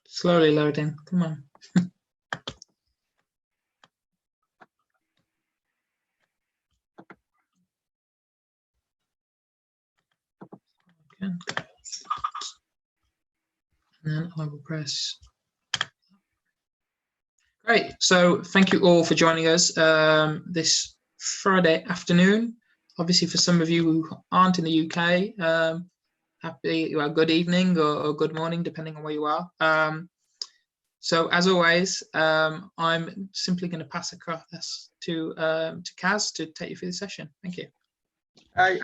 Slowly loading. Come on. And then I will press. Great. So thank you all for joining us this Friday afternoon. Obviously, for some of you who aren't in the UK, good evening or good morning, depending on where you are. So as always, I'm simply going to pass across to Kaz to take you through the session. Thank you. Hi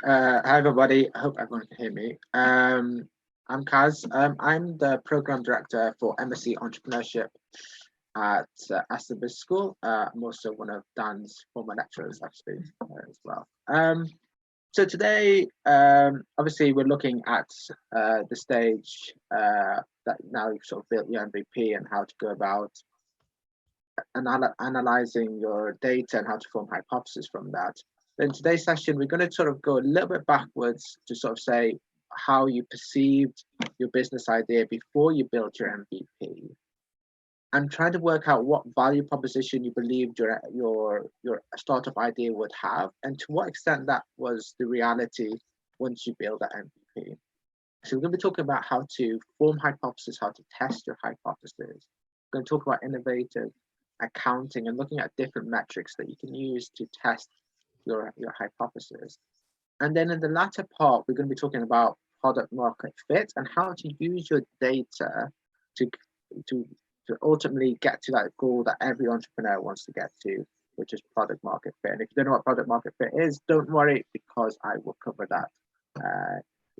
everybody. I hope everyone can hear me. I'm Kaz. I'm the program director for MSc Entrepreneurship at Aston Business School. I'm also one of Dan's former lecturers, actually, as well. So today, obviously, we're looking at the stage that now you've sort of built your MVP and how to go about analyzing your data and how to form hypotheses from that. In today's session, we're going to sort of go a little bit backwards to sort of say how you perceived your business idea before you built your MVP, and trying to work out what value proposition you believed your startup idea would have, and to what extent that was the reality once you build that MVP. So we're going to be talking about how to form hypotheses, how to test your hypothesis. We're going to talk about innovative accounting and looking at different metrics that you can use to test your hypothesis. And then in the latter part, we're going to be talking about product market fit and how to use your data to ultimately get to that goal that every entrepreneur wants to get to, which is product market fit. And if you don't know what product market fit is, don't worry, because I will cover that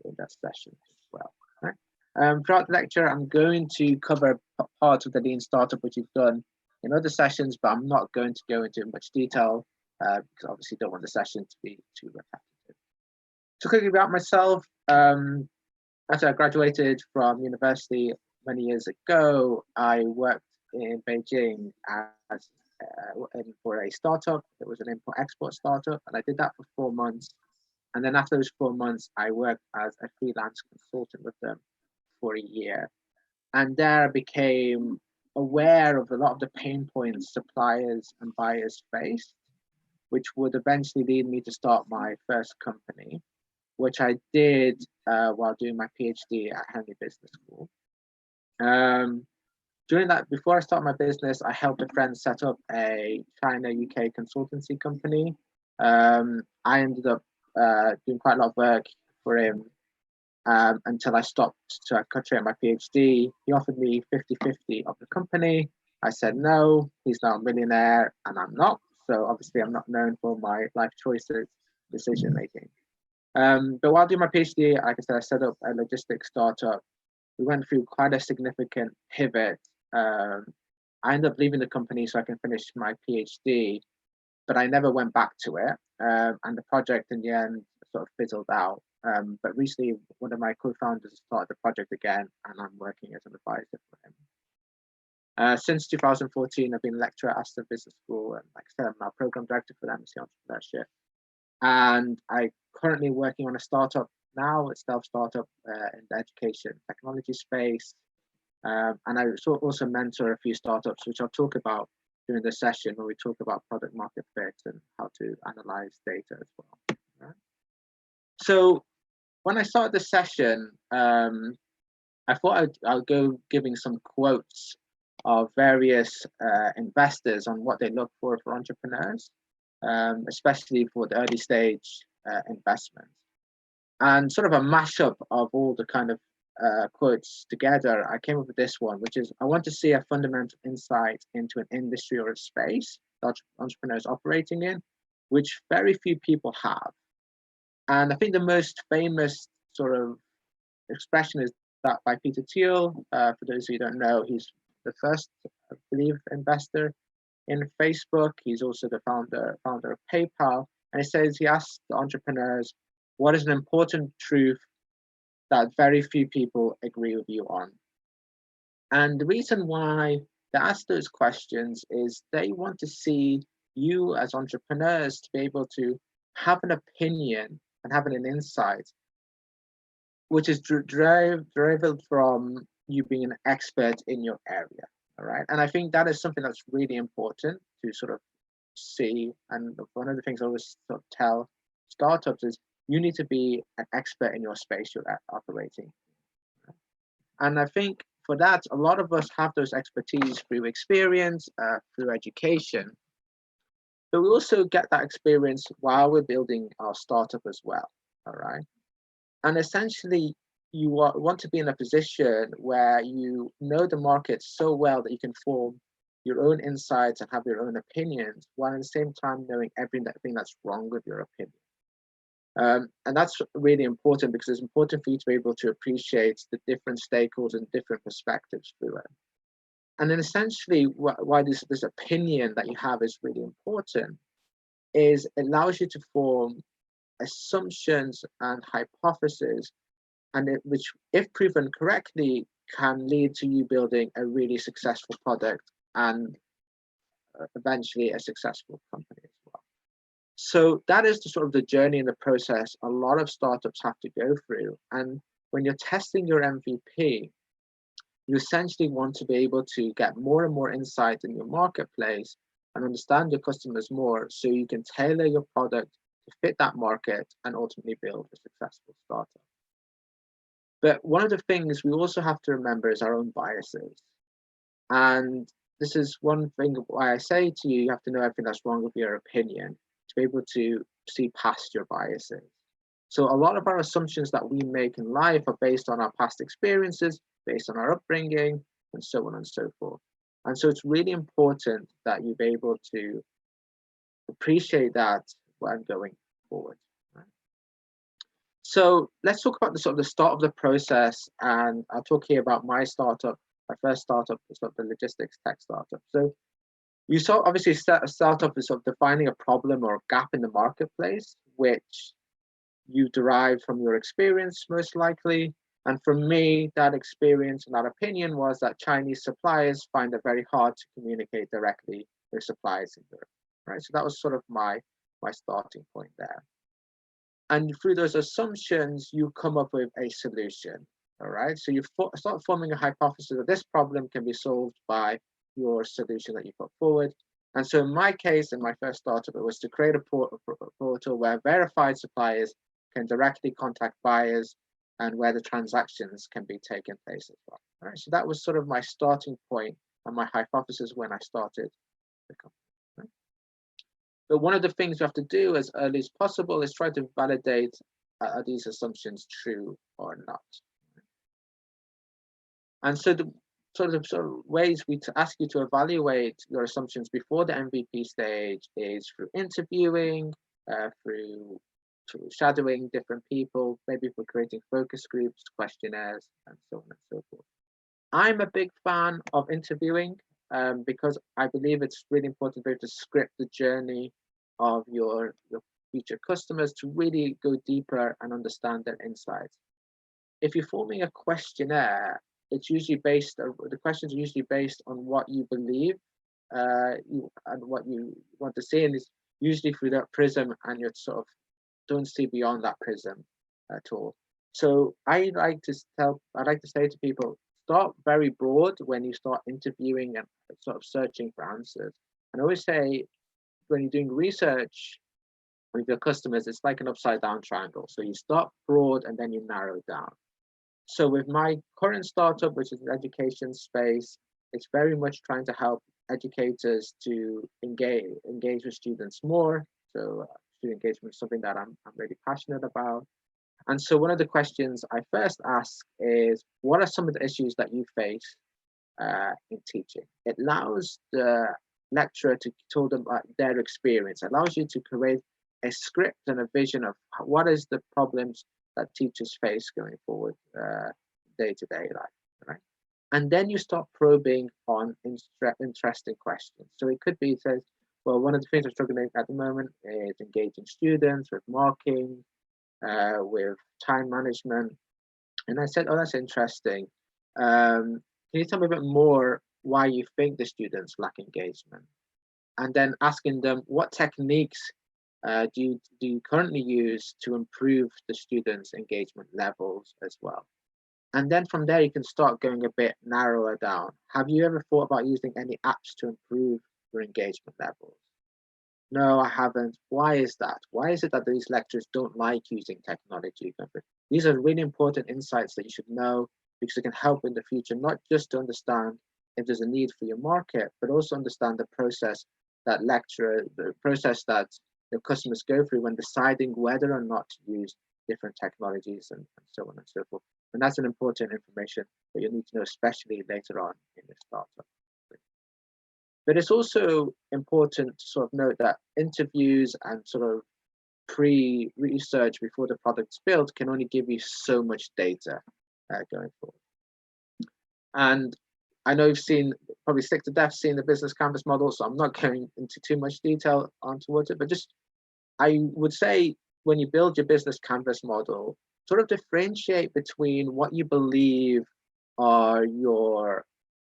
in that session as well. Right? Throughout the lecture, I'm going to cover parts of the lean startup which you've done in other sessions, but I'm not going to go into much detail because obviously don't want the session to be too repetitive. So quickly about myself, after I graduated from university many years ago, I worked in Beijing as for a startup. It was an import-export startup, and I did that for 4 months. And then after those 4 months, I worked as a freelance consultant with them for a year. And there I became aware of a lot of the pain points suppliers and buyers faced, which would eventually lead me to start my first company, which I did while doing my PhD at Vanity Business School. During that, before I started my business, I helped a friend set up a China-UK consultancy company. I ended up doing quite a lot of work for him until I stopped to concentrate on my PhD. He offered me 50-50 of the company. I said no. He's now a millionaire and I'm not. So obviously I'm not known for my life choices, decision making. But while doing my PhD, like I said, I set up a logistics startup. We went through quite a significant pivot. I ended up leaving the company so I can finish my PhD, but I never went back to it. And the project in the end sort of fizzled out. But recently, one of my co-founders started the project again, and I'm working as an advisor for him. Since 2014, I've been a lecturer at Aston Business School, and like I said, I'm now program director for MSc Entrepreneurship. And I'm currently working on a startup now, a stealth startup in the education technology space. And I also mentor a few startups, which I'll talk about during the session when we talk about product market fit and how to analyze data as well. Right? So when I started the session, I thought I'll go giving some quotes of various investors on what they look for entrepreneurs, especially for the early stage investments. And sort of a mashup of all the kind of quotes together, I came up with this one, which is, I want to see a fundamental insight into an industry or a space that entrepreneurs operating in, which very few people have. And I think the most famous sort of expression is that by Peter Thiel. For those who don't know, he's the first, I believe, investor in Facebook. He's also the founder of PayPal. And he says, he asks the entrepreneurs, what is an important truth that very few people agree with you on? And the reason why they ask those questions is they want to see you as entrepreneurs to be able to have an opinion and having an insight, which is derived from you being an expert in your area. All right. And I think that is something that's really important to sort of see. And one of the things I always sort of tell startups is you need to be an expert in your space you're operating. And I think for that, a lot of us have those expertise through experience, through education. But we also get that experience while we're building our startup as well. All right. And essentially, you want to be in a position where you know the market so well that you can form your own insights and have your own opinions, while at the same time knowing everything that's wrong with your opinion. And that's really important, because it's important for you to be able to appreciate the different stakeholders and different perspectives through it. And then essentially why this opinion that you have is really important is it allows you to form assumptions and hypotheses, and which, if proven correctly, can lead to you building a really successful product and eventually a successful company as well. So that is the sort of the journey and the process a lot of startups have to go through. And when you're testing your MVP, you essentially want to be able to get more and more insight in your marketplace and understand your customers more, so you can tailor your product to fit that market and ultimately build a successful startup. But one of the things we also have to remember is our own biases. And this is one thing why I say to you, you have to know everything that's wrong with your opinion to be able to see past your biases. So a lot of our assumptions that we make in life are based on our past experiences, based on our upbringing, and so on and so forth. And so it's really important that you be able to appreciate that when going forward. So let's talk about the start of the process, and I'll talk here about my startup. My first startup was sort of the logistics tech startup. So you saw obviously a startup is sort of defining a problem or a gap in the marketplace, which you derive from your experience most likely. And for me, that experience and that opinion was that Chinese suppliers find it very hard to communicate directly with suppliers in Europe, right? So that was sort of my starting point there. And through those assumptions, you come up with a solution, all right? So you start forming a hypothesis that this problem can be solved by your solution that you put forward. And so in my case, in my first startup, it was to create a portal where verified suppliers can directly contact buyers and where the transactions can be taken place as well. All right, so that was sort of my starting point and my hypothesis when I started the company. Right? But one of the things you have to do as early as possible is try to validate are these assumptions true or not. And so the sort of ways we ask you to evaluate your assumptions before the MVP stage is through interviewing, through shadowing different people, maybe for creating focus groups, questionnaires, and so on and so forth. I'm a big fan of interviewing because I believe it's really important to be able to script the journey of your future customers to really go deeper and understand their insights. If you're forming a questionnaire, it's usually the questions are usually based on what you believe and what you want to see, and it's usually through that prism, and you're sort of don't see beyond that prism at all. So I like to say to people, start very broad when you start interviewing and sort of searching for answers. And I always say, when you're doing research with your customers, it's like an upside down triangle. So you start broad and then you narrow down. So with my current startup, which is an education space, it's very much trying to help educators to engage with students more. So student engagement is something that I'm really passionate about. And so one of the questions I first ask is, what are some of the issues that you face in teaching? It allows the lecturer to tell them about their experience. It allows you to create a script and a vision of what is the problems that teachers face going forward day-to-day life, right? And then you start probing on interesting questions. So it could be, says, well, one of the things I'm struggling at the moment is engaging students with marking, with time management. And I said, oh, that's interesting. Can you tell me a bit more why you think the students lack engagement? And then asking them, what techniques do you currently use to improve the students' engagement levels as well? And then from there, you can start going a bit narrower down. Have you ever thought about using any apps to improve your engagement levels? No, I haven't. Why is that? Why is it that these lecturers don't like using technology? These are really important insights that you should know, because it can help in the future, not just to understand if there's a need for your market, but also understand the process that the process that the customers go through when deciding whether or not to use different technologies and so on and so forth. And that's an important information that you'll need to know, especially later on in the startup. But it's also important to sort of note that interviews and sort of pre-research before the product's built can only give you so much data going forward. And I know you've probably sick to death seeing the business canvas model, so I'm not going into too much detail towards it, but just I would say when you build your business canvas model, sort of differentiate between what you believe are your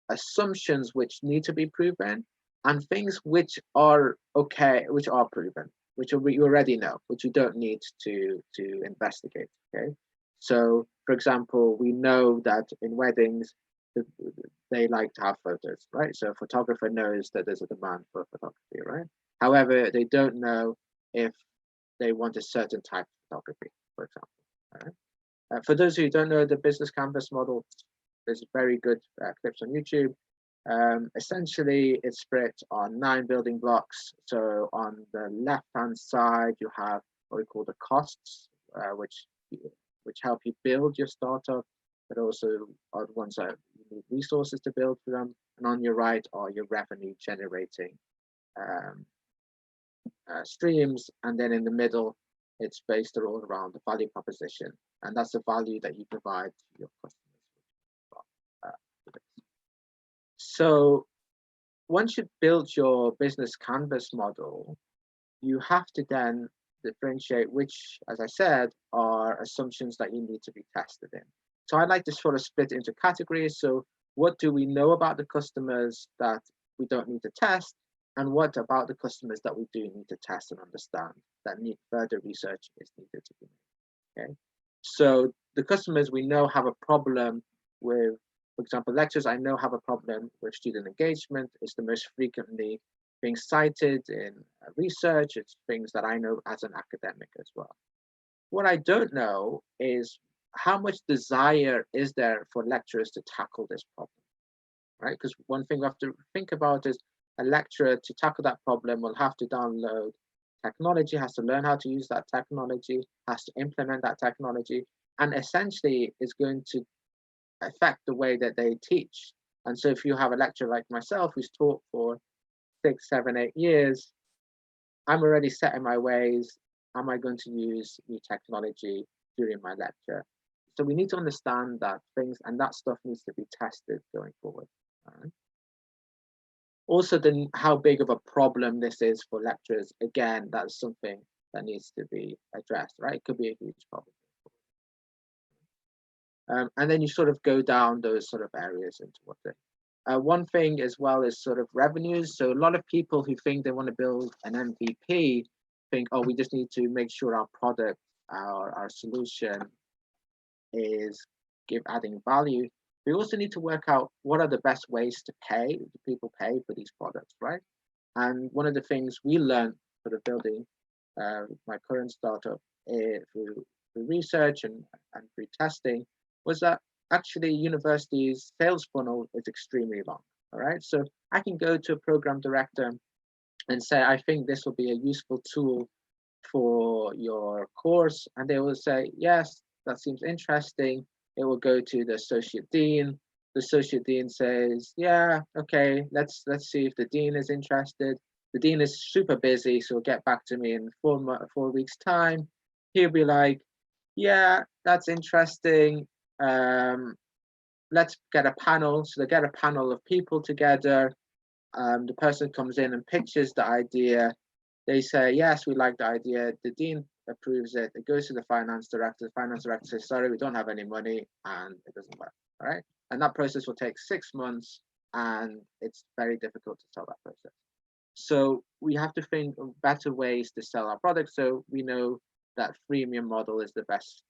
assumptions which need to be proven and things which are okay, which are proven, which you already know, which you don't need to investigate. Okay, so for example, we know that in weddings they like to have photos, right? So a photographer knows that there's a demand for photography, right? However, they don't know if they want a certain type of photography, for example. Right? For those who don't know the business canvas model, there's very good clips on YouTube. Essentially, it's split on 9 building blocks. So on the left-hand side, you have what we call the costs, which help you build your startup, but also are the ones that you need resources to build for them. And on your right are your revenue generating streams. And then in the middle, it's based all around the value proposition. And that's the value that you provide to your customers. So once you've built your business canvas model, you have to then differentiate which, as I said, are assumptions that you need to be tested in. So I'd like to sort of split into categories. So what do we know about the customers that we don't need to test? And what about the customers that we do need to test and understand that need further research is needed to be made? Okay. So the customers we know have a problem with, for example, lecturers I know have a problem with student engagement. It's the most frequently being cited in research. It's things that I know as an academic as well. What I don't know is how much desire is there for lecturers to tackle this problem, right? Because one thing we have to think about is a lecturer to tackle that problem will have to download technology, has to learn how to use that technology, has to implement that technology, and essentially is going to affect the way that they teach. And so if you have a lecturer like myself who's taught for 6, 7, 8 years, I'm already set in my ways. Am I going to use new technology during my lecture? So we need to understand that things and that stuff needs to be tested going forward. Right? Also, then how big of a problem this is for lecturers, again, that's something that needs to be addressed, right? It could be a huge problem. And then you sort of go down those sort of areas into what they. One thing as well is sort of revenues. So a lot of people who think they want to build an MVP think, oh, we just need to make sure our product, our solution is adding value. We also need to work out what are the best ways to people pay for these products, right? And one of the things we learned sort of building my current startup through research and through testing was that actually universities' sales funnel is extremely long, all right? So I can go to a program director and say, I think this will be a useful tool for your course. And they will say, yes, that seems interesting. It will go to the associate dean. The associate dean says, yeah, okay, let's see if the dean is interested. The dean is super busy, so he'll get back to me in 4 weeks' time. He'll be like, yeah, that's interesting. Let's get a panel. So they get a panel of people together. The person comes in and pitches the idea. They say, yes, we like the idea. The dean approves it. It goes to the finance director. The finance director says, sorry, we don't have any money, and it doesn't work. All right. And that process will take 6 months, and it's very difficult to sell that process. So we have to think of better ways to sell our product. So we know that freemium model is the best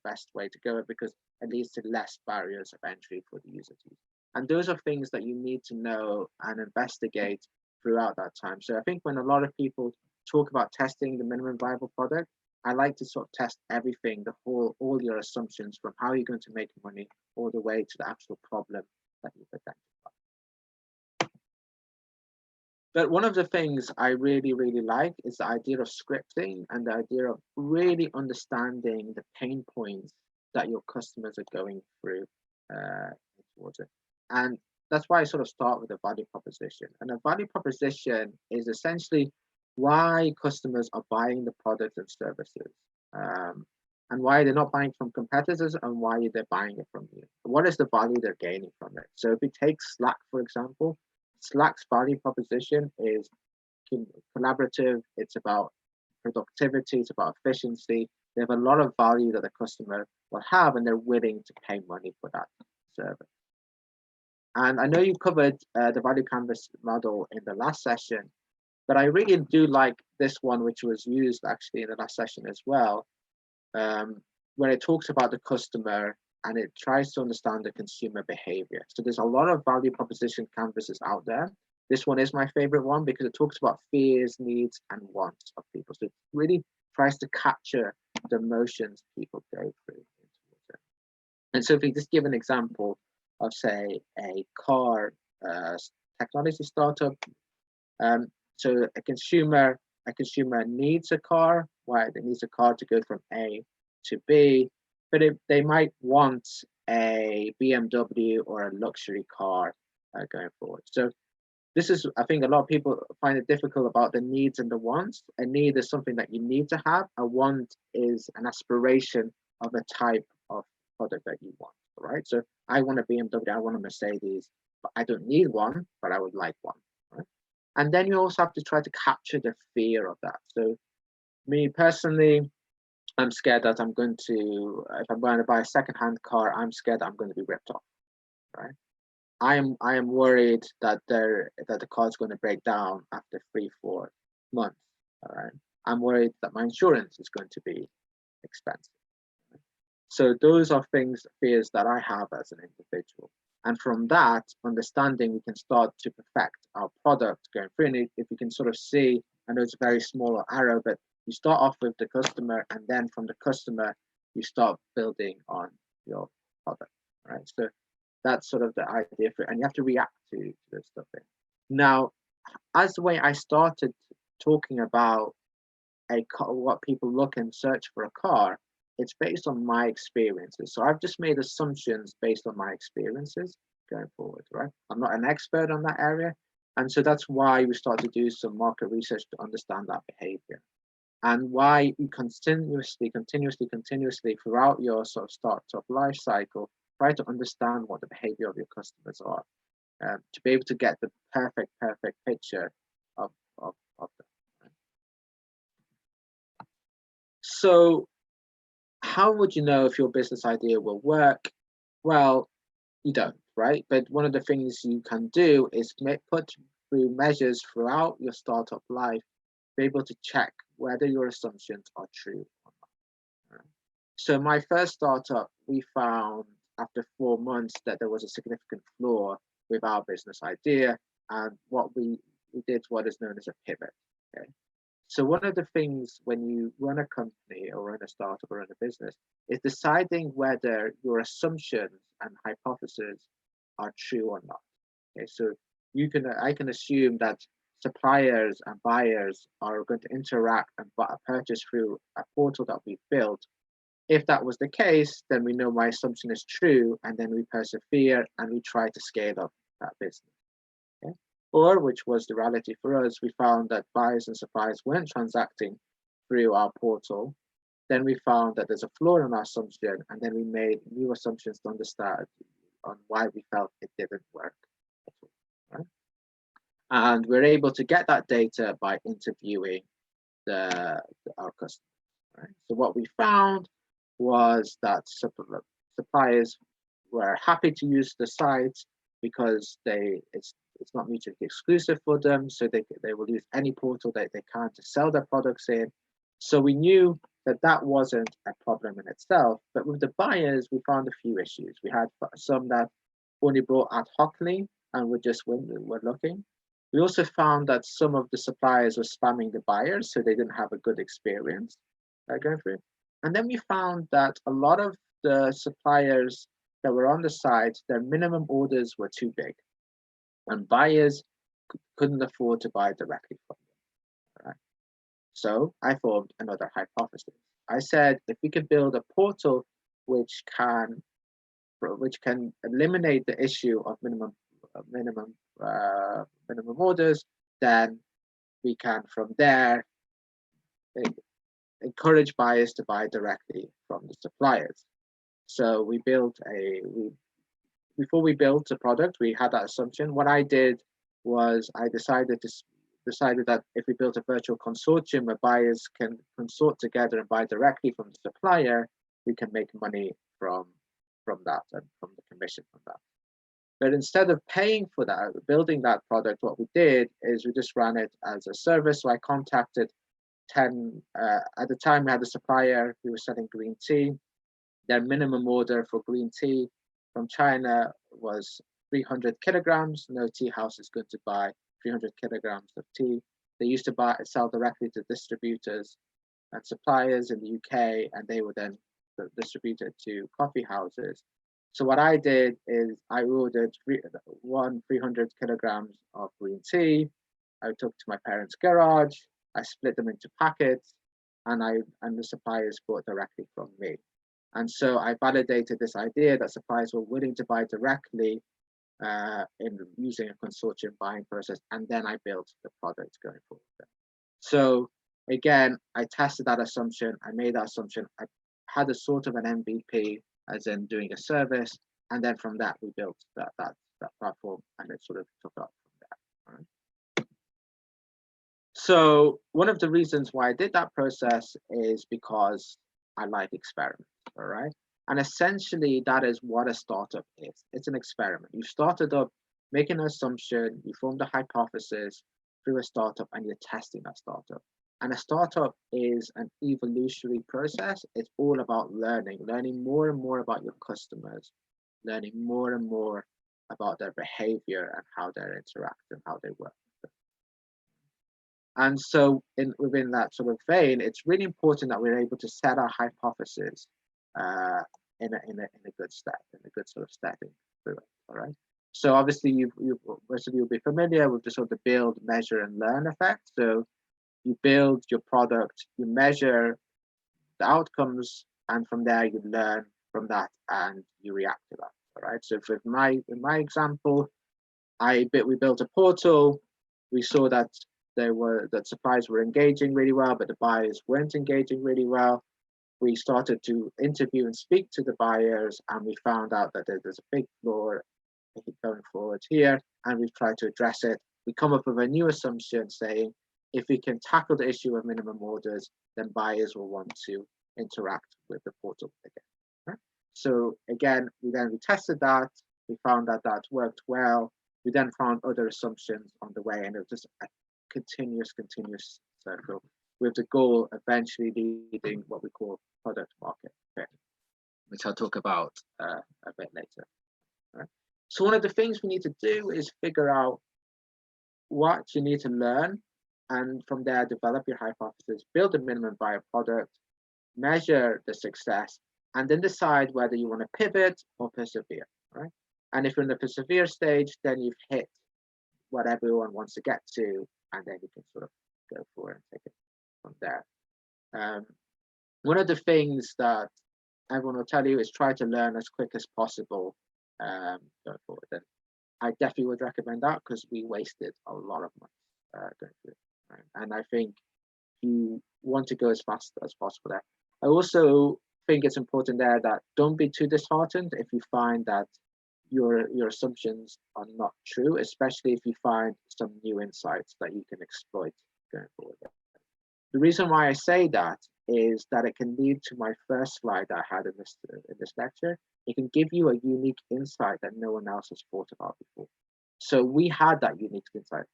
best way to go, because it leads to less barriers of entry for the user to use. And those are things that you need to know and investigate throughout that time. So I think when a lot of people talk about testing the minimum viable product, I like to sort of test everything, all your assumptions, from how you're going to make money all the way to the actual problem that you've identified. But one of the things I really, really like is the idea of scripting and the idea of really understanding the pain points that your customers are going through towards it. And that's why I sort of start with a value proposition. And a value proposition is essentially why customers are buying the products and services, and why they're not buying from competitors, and why they're buying it from you. What is the value they're gaining from it? So if we take Slack, for example, Slack's value proposition is collaborative, it's about productivity, it's about efficiency. They have a lot of value that the customer will have, and they're willing to pay money for that service. And I know you covered the value canvas model in the last session, but I really do like this one, which was used actually in the last session as well, where it talks about the customer and it tries to understand the consumer behavior. So there's a lot of value proposition canvases out there. This one is my favorite one because it talks about fears, needs, and wants of people. So it really tries to capture the emotions people go through. And so if we just give an example of, say, a car technology startup, so a consumer needs a car. Why? It needs a car to go from A to B, but they might want a BMW or a luxury car going forward. So this is, I think a lot of people find it difficult about the needs and the wants. A need is something that you need to have. A want is an aspiration of a type of product that you want, right? So I want a BMW, I want a Mercedes, but I don't need one, but I would like one, right? And then you also have to try to capture the fear of that. So me personally, I'm scared that I'm going to, if I'm going to buy a second-hand car, I'm scared that I'm going to be ripped off, right? I am worried that the car is going to break down after 3-4 months, all right? I'm worried that my insurance is going to be expensive. Right? So those are fears that I have as an individual. And from that understanding, we can start to perfect our product going through. And if you can sort of see, I know it's a very small arrow, but you start off with the customer, and then from the customer, you start building on your product, right? So that's sort of the idea for it, and you have to react to this stuff. Now, as the way I started talking about a car, what people look and search for a car, it's based on my experiences. So I've just made assumptions based on my experiences going forward, right? I'm not an expert on that area. And so that's why we start to do some market research to understand that behavior. And why you continuously throughout your sort of startup life cycle, try to understand what the behavior of your customers are, to be able to get the perfect picture of them. So how would you know if your business idea will work? Well, you don't, right? But one of the things you can do is put through measures throughout your startup life, be able to check whether your assumptions are true or not. Right? So my first startup, we found after 4 months that there was a significant flaw with our business idea, and what we did what is known as a pivot. Okay. So one of the things when you run a company or run a startup or run a business is deciding whether your assumptions and hypotheses are true or not. Okay, so I can assume that suppliers and buyers are going to interact and purchase through a portal that we built. If that was the case, then we know my assumption is true, and then we persevere and we try to scale up that business. Okay? Or, which was the reality for us, we found that buyers and suppliers weren't transacting through our portal. Then we found that there's a flaw in our assumption, and then we made new assumptions to understand on why we felt it didn't work. Right? And we're able to get that data by interviewing our customers. Right? So what we found was that suppliers were happy to use the site because it's not mutually exclusive for them, so they will use any portal that they can to sell their products in. So we knew that wasn't a problem in itself. But with the buyers, we found a few issues. We had some that only brought ad hocly and were looking. We also found that some of the suppliers were spamming the buyers, so they didn't have a good experience going through. And then we found that a lot of the suppliers that were on the site, their minimum orders were too big, and buyers couldn't afford to buy directly from them. Right? So I formed another hypothesis. I said, if we could build a portal which can eliminate the issue of minimum orders, then we can from there encourage buyers to buy directly from the suppliers. So before we built a product, we had that assumption. What I did was I decided that if we built a virtual consortium where buyers can consort together and buy directly from the supplier, we can make money from that and from the commission from that. But instead of paying for that, building that product, what we did is we just ran it as a service. So I contacted 10, at the time we had a supplier who was selling green tea. Their minimum order for green tea from China was 300 kilograms. No tea house is going to buy 300 kilograms of tea. They used to sell directly to distributors and suppliers in the UK, and they would then distribute it to coffee houses. So what I did is I ordered 300 kilograms of green tea. I took to my parents' garage. I split them into packets, and the suppliers bought directly from me. And so I validated this idea that suppliers were willing to buy directly in using a consortium buying process, and then I built the product going forward. So again, I tested that assumption. I made that assumption. I had a sort of an MVP, as in doing a service, and then from that we built that platform, and it sort of took off from there. Right? So one of the reasons why I did that process is because I like experiments. All right. And essentially, that is what a startup is. It's an experiment. You started up making an assumption, you formed a hypothesis through a startup, and you're testing that startup. And a startup is an evolutionary process. It's all about learning more and more about your customers, learning more and more about their behavior and how they interact and how they work. And so within that sort of vein, it's really important that we're able to set our hypothesis in a good step, in a good sort of stepping through it. All right. So obviously, most of you will be familiar with the sort of build, measure, and learn effect. So you build your product, you measure the outcomes, and from there you learn from that and you react to that. All right. So in my example, we built a portal. We saw that suppliers were engaging really well, but the buyers weren't engaging really well. We started to interview and speak to the buyers, and we found out that there's a big flaw going forward here, and we've tried to address it. We come up with a new assumption saying, if we can tackle the issue of minimum orders, then buyers will want to interact with the portal again. Right? So again, we tested that. We found that worked well. We then found other assumptions on the way, and it was just a continuous circle, with the goal eventually leading what we call product market fit, which I'll talk about a bit later. Right? So one of the things we need to do is figure out what you need to learn, and from there develop your hypothesis, build a minimum viable product, measure the success, and then decide whether you want to pivot or persevere. Right? And if you're in the persevere stage, then you've hit what everyone wants to get to, and then you can sort of go forward and take it from there. One of the things that everyone will tell you is try to learn as quick as possible going forward. And I definitely would recommend that, because we wasted a lot of money going through it. Right? And I think you want to go as fast as possible there. I also think it's important there that don't be too disheartened if you find that your assumptions are not true, especially if you find some new insights that you can exploit going forward. The reason why I say that is that it can lead to my first slide that I had in this lecture. It can give you a unique insight that no one else has thought about before. So we had that unique insight.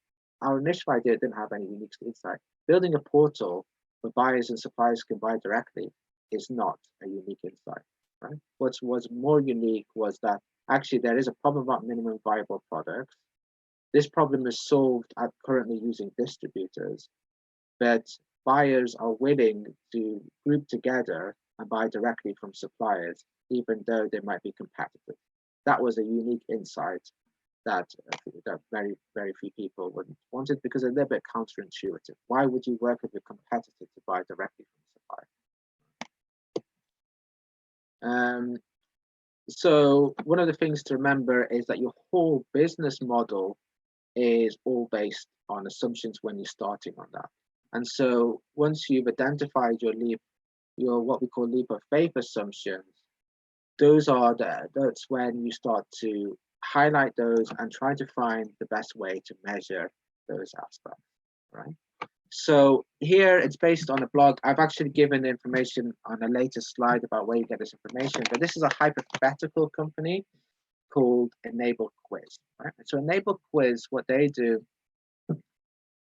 Our initial idea didn't have any unique insight. Building a portal but buyers and suppliers can buy directly is not a unique insight, right? What was more unique was that actually there is a problem about minimum viable products. This problem is solved at currently using distributors, but buyers are willing to group together and buy directly from suppliers, even though they might be competitive. That was a unique insight that very, very few people wanted, because it's a little bit counterintuitive. Why would you work with a competitor to buy directly from supplier? So one of the things to remember is that your whole business model is all based on assumptions when you're starting on that. And so once you've identified your what we call leap of faith assumptions, that's when you start to highlight those and try to find the best way to measure those aspects, right? So here it's based on a blog. I've actually given information on a later slide about where you get this information, but this is a hypothetical company called Enable Quiz, right? So Enable Quiz, what they do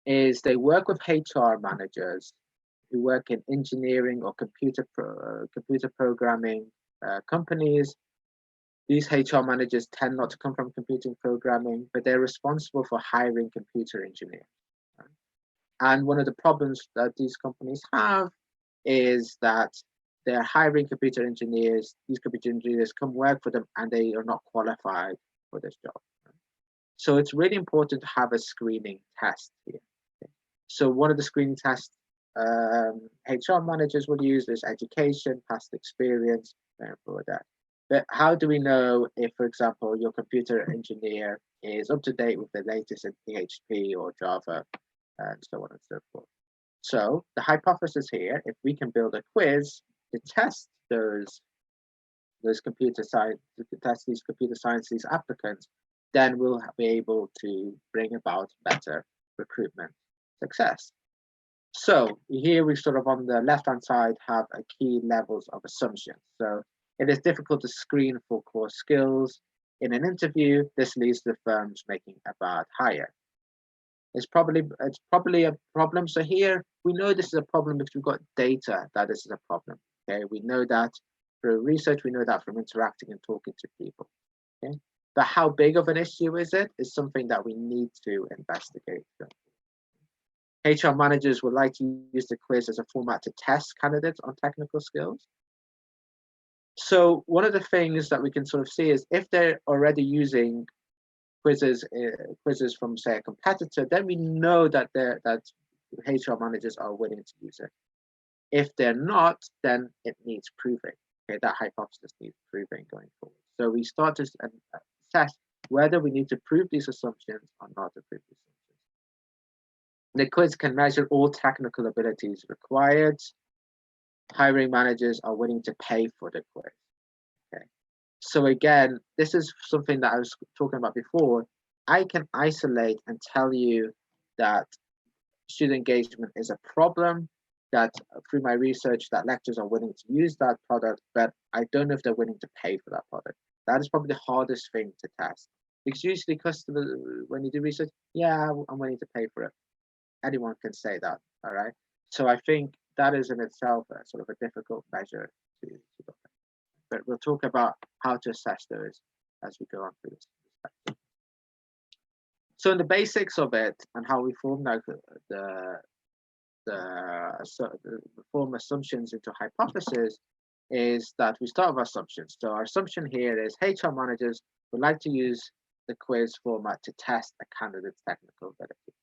is they work with HR managers who work in engineering or computer programming companies. These HR managers tend not to come from computing programming, but they're responsible for hiring computer engineers. Right? And one of the problems that these companies have is that they're hiring computer engineers. These computer engineers come work for them and they are not qualified for this job. Right? So it's really important to have a screening test here. Okay? So one of the screening tests HR managers will use is education, past experience, for that. But how do we know if, for example, your computer engineer is up to date with the latest in PHP or Java, and so on and so forth? So the hypothesis here, if we can build a quiz to test those computer science, to test these computer science, these applicants, then we'll be able to bring about better recruitment success. So here we sort of on the left-hand side have a key levels of assumptions. So it is difficult to screen for core skills. In an interview, this leads to firms making a bad hire. It's probably a problem. So here we know this is a problem because we've got data that this is a problem. Okay, we know that through research, we know that from interacting and talking to people. Okay, but how big of an issue is it is something that we need to investigate. HR managers would like to use the quiz as a format to test candidates on technical skills. So one of the things that we can sort of see is if they're already using quizzes from, say, a competitor, then we know that HR managers are willing to use it. If they're not, then it needs proving. Okay, that hypothesis needs proving going forward. So we start to assess whether we need to prove these assumptions or not to prove these assumptions. The quiz can measure all technical abilities required. Hiring managers are willing to pay for the quiz. Okay. So again, this is something that I was talking about before. I can isolate and tell you that student engagement is a problem, that through my research that lecturers are willing to use that product, but I don't know if they're willing to pay for that product. That is probably the hardest thing to test. Because usually customers, when you do research, yeah, I'm willing to pay for it. Anyone can say that, all right? So I think that is in itself a sort of a difficult measure to look at. But we'll talk about how to assess those as we go on through this. So in the basics of it and how we form form assumptions into hypotheses is that we start with assumptions. So our assumption here is HR managers would like to use the quiz format to test a candidate's technical ability.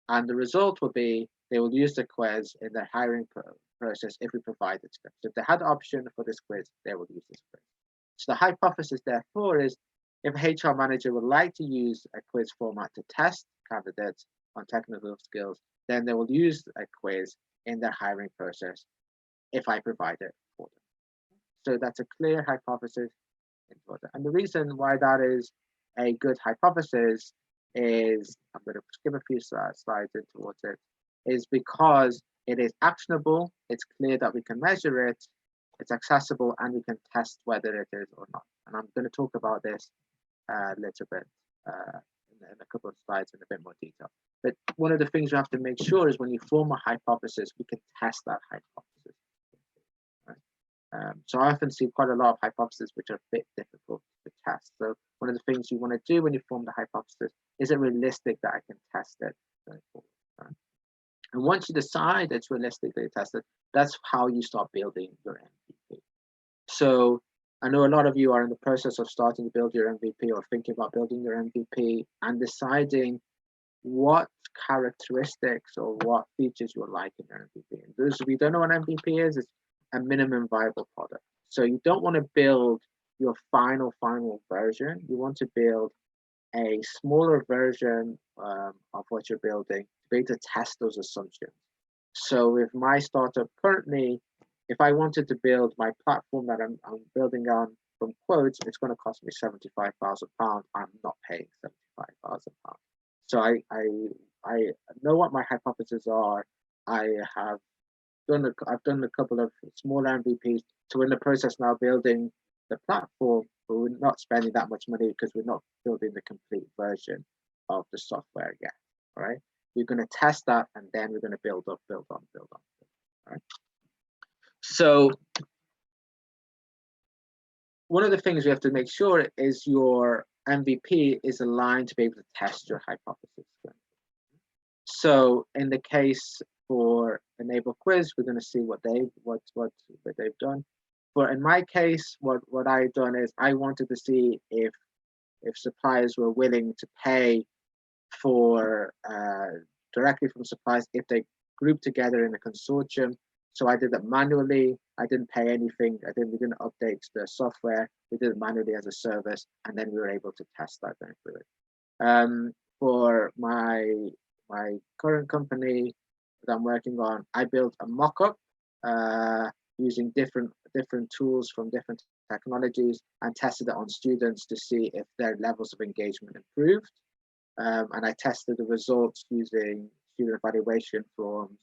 And the result will be they will use the quiz in their hiring process if we provide it to them. So if they had the option for this quiz, they will use this quiz. So the hypothesis, therefore, is if a HR manager would like to use a quiz format to test candidates on technical skills, then they will use a quiz in their hiring process if I provide it for them. So that's a clear hypothesis. And the reason why that is a good hypothesis is, I'm going to skip a few slides in towards it, is because it is actionable, it's clear that we can measure it, it's accessible, and we can test whether it is or not. And I'm going to talk about this a little bit in a couple of slides in a bit more detail. But one of the things you have to make sure is when you form a hypothesis, we can test that hypothesis. Right? So I often see quite a lot of hypotheses which are a bit difficult to test. So one of the things you want to do when you form the hypothesis, is it realistic that I can test it going forward? Right? And once you decide it's realistically tested, that's how you start building your MVP. So I know a lot of you are in the process of starting to build your MVP or thinking about building your MVP and deciding what characteristics or what features you would like in your MVP. And those of you who don't know what MVP is, it's a minimum viable product. So you don't want to build your final version. You want to build a smaller version of what you're building to be able to test those assumptions. So with my startup currently, if I wanted to build my platform that I'm building on from quotes, it's going to cost me £75,000. I'm not paying £75,000. So I know what my hypotheses are. I've done a couple of small MVPs. So we're in the process now building the platform, but we're not spending that much money because we're not building the complete version of the software yet. All right. We're going to test that and then we're going to build on. All right. So one of the things we have to make sure is your MVP is aligned to be able to test your hypothesis. So in the case for Enable Quiz, we're going to see what they've done. In my case, what I've done is I wanted to see if suppliers were willing to pay for directly from suppliers if they group together in a consortium. So I did that manually. I didn't pay anything. We didn't update the software. We did it manually as a service, and then we were able to test that going through it. For my current company that I'm working on, I built a mock-up using different tools from different technologies and tested it on students to see if their levels of engagement improved. And I tested the results using student evaluation forms,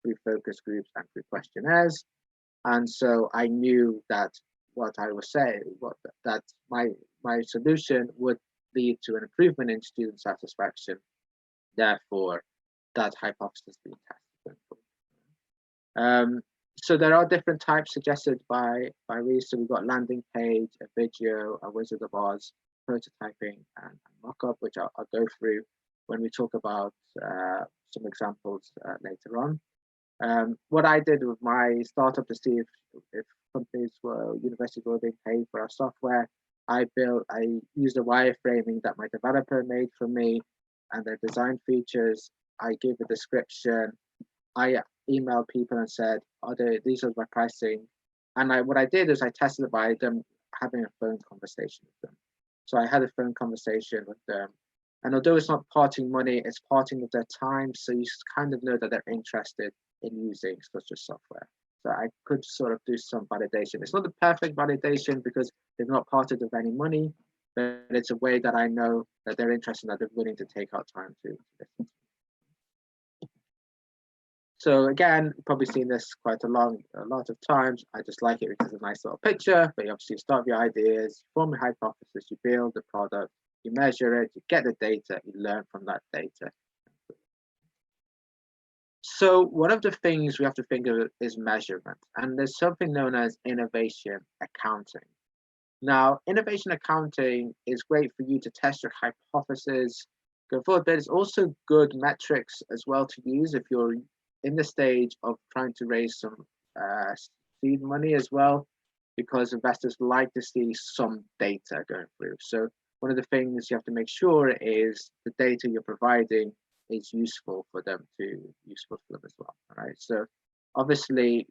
through focus groups and through questionnaires. And so I knew that what I was saying, that my solution would lead to an improvement in student satisfaction. Therefore, that hypothesis being tested. So there are different types suggested by Reese. So we've got landing page, a video, a Wizard of Oz, prototyping, and mock-up, which I'll go through when we talk about some examples later on. What I did with my startup to see if companies universities were being paid for our software, I used a wireframing that my developer made for me and their design features. I gave a description. I emailed people and said, these are my pricing. And what I did is I tested it by them having a phone conversation with them. So I had a phone conversation with them. And although it's not parting money, it's parting of their time. So you kind of know that they're interested in using such a software. So I could sort of do some validation. It's not the perfect validation because they've not parted with any money, but it's a way that I know that they're interested, that they're willing to take out time to listen. So again, you've probably seen this quite a lot of times. I just like it because it's a nice little picture, but you obviously start with your ideas, form a hypothesis, you build the product, you measure it, you get the data, you learn from that data. So one of the things we have to think of is measurement, and there's something known as innovation accounting. Now, innovation accounting is great for you to test your hypothesis go forward, but it's also good metrics as well to use if you're in the stage of trying to raise some seed money as well, because investors like to see some data going through. So one of the things you have to make sure is the data you're providing is useful for them as well. All right. So obviously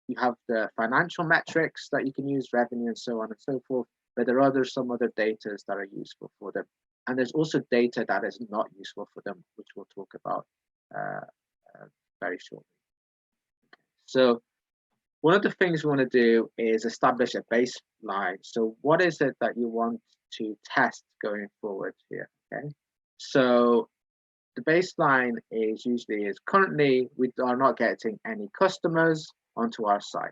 you have the financial metrics that you can use, revenue and so on and so forth, but there are some other data that are useful for them. And there's also data that is not useful for them, which we'll talk about very shortly. So one of the things we want to do is establish a baseline. So what is it that you want to test going forward here? Okay. So the baseline is currently we are not getting any customers onto our site.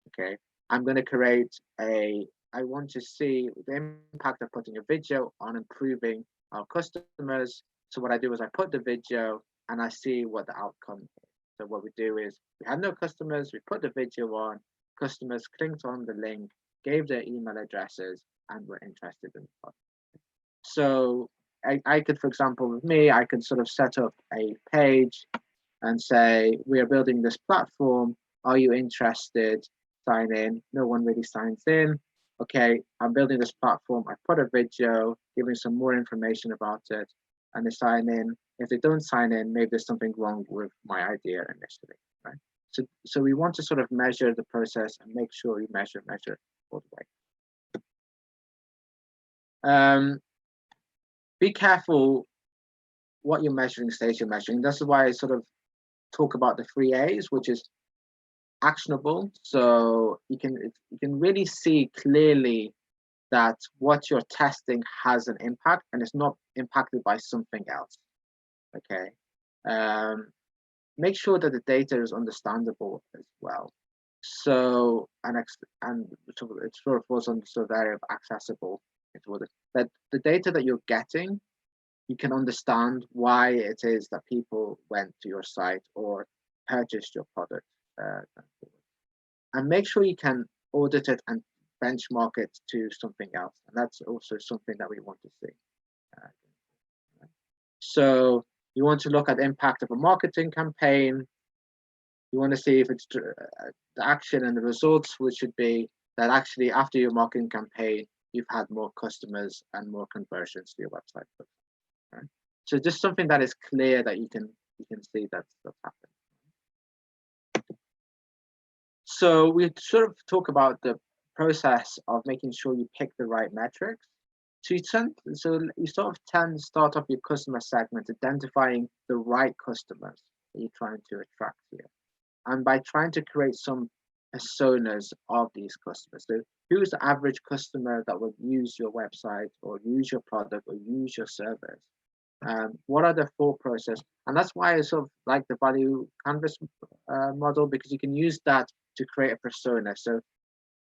Okay. I'm going to create I want to see the impact of putting a video on improving our customers. So what I do is I put the video and I see what the outcome is. So what we do is we had no customers, we put the video on, customers clicked on the link, gave their email addresses, and were interested in the product. So I could, for example, with me, I could sort of set up a page and say, we are building this platform. Are you interested? Sign in. No one really signs in. Okay, I'm building this platform. I put a video giving some more information about it, and they sign in. If they don't sign in, maybe there's something wrong with my idea initially, right? So we want to sort of measure the process and make sure we measure all the way. Be careful what you're measuring, stage you're measuring. This is why I sort of talk about the 3 A's, which is actionable. So you can really see clearly that what you're testing has an impact and it's not impacted by something else. Okay. Make sure that the data is understandable as well. So it sort of falls under the area of accessible. That the data that you're getting, you can understand why it is that people went to your site or purchased your product. And make sure you can audit it and benchmark it to something else. And that's also something that we want to see. So you want to look at the impact of a marketing campaign. You want to see if it's the action and the results, which should be that actually after your marketing campaign, you've had more customers and more conversions to your website. Right? So just something that is clear that you can see that's happened. So we sort of talk about the process of making sure you pick the right metrics. So you sort of tend to start off your customer segment, identifying the right customers that you're trying to attract here. And by trying to create some personas of these customers. So who's the average customer that will use your website or use your product or use your service? What are the thought process? And that's why I sort of like the value canvas model, because you can use that to create a persona. So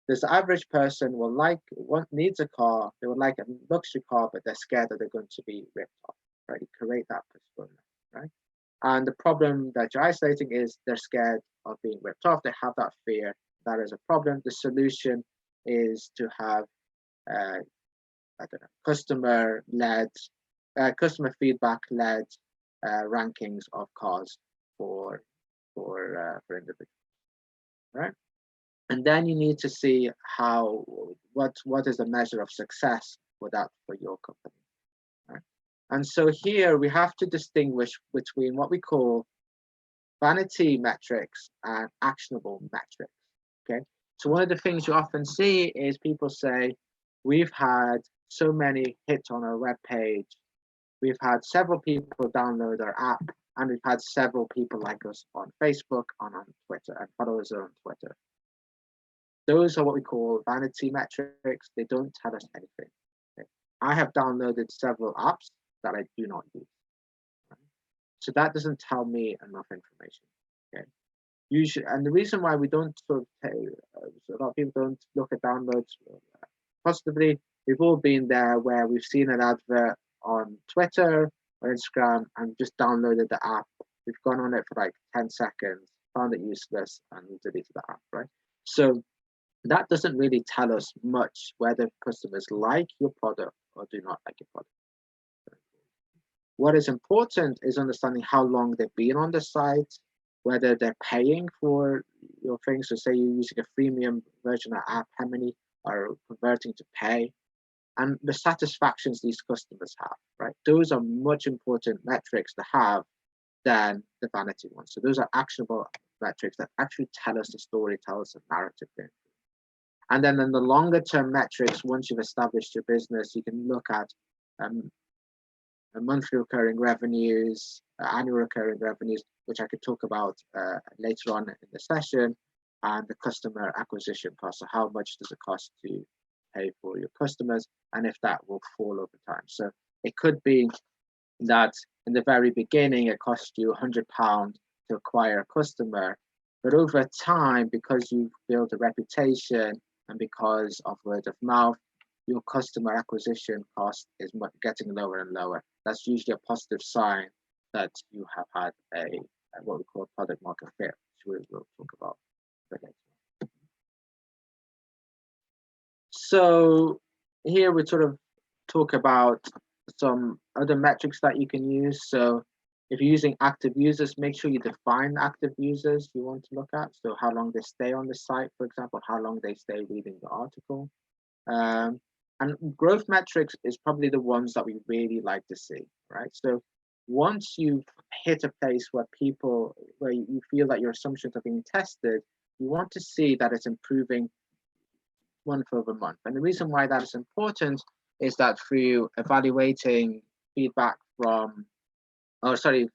this average person needs a car, they would like a luxury car, but they're scared that they're going to be ripped off, right? You create that persona, right? And the problem that you're isolating is they're scared of being ripped off. They have that fear. That is a problem. The solution is to have, customer feedback-led rankings of cars for individuals, right? And then you need to see what is the measure of success for your company, right? And so here we have to distinguish between what we call vanity metrics and actionable metrics. Okay, so one of the things you often see is people say, we've had so many hits on our web page, we've had several people download our app, and we've had several people like us on Facebook, on Twitter, and follow us on Twitter. Those are what we call vanity metrics. They don't tell us anything. Okay? I have downloaded several apps that I do not use. Right? So that doesn't tell me enough information. Okay. Usually, and the reason why we don't sort of a lot of people don't look at downloads positively, we've all been there where we've seen an advert on Twitter or Instagram and just downloaded the app. We've gone on it for like 10 seconds, found it useless, and we deleted the app, right? So that doesn't really tell us much whether customers like your product or do not like your product. What is important is understanding how long they've been on the site, whether they're paying for your things. So say you're using a freemium version of the app, how many are converting to pay, and the satisfactions these customers have, right? Those are much important metrics to have than the vanity ones. So those are actionable metrics that actually tell us the story, tell us a narrative thing. And then in the longer term metrics, once you've established your business, you can look at monthly recurring revenues, annual recurring revenues, which I could talk about later on in the session, and the customer acquisition cost. So how much does it cost to pay for your customers, and if that will fall over time. So it could be that in the very beginning, it costs you £100 to acquire a customer, but over time, because you've built a reputation and because of word of mouth, your customer acquisition cost is getting lower and lower. That's usually a positive sign that you have had a what we call product market fit, which we will talk about later. So here we sort of talk about some other metrics that you can use. So if you're using active users, make sure you define active users you want to look at. So how long they stay on the site, for example, how long they stay reading the article. And growth metrics is probably the ones that we really like to see, right? So once you've hit a place where you feel that your assumptions are being tested, you want to see that it's improving month over month. And the reason why that is important is that through evaluating feedback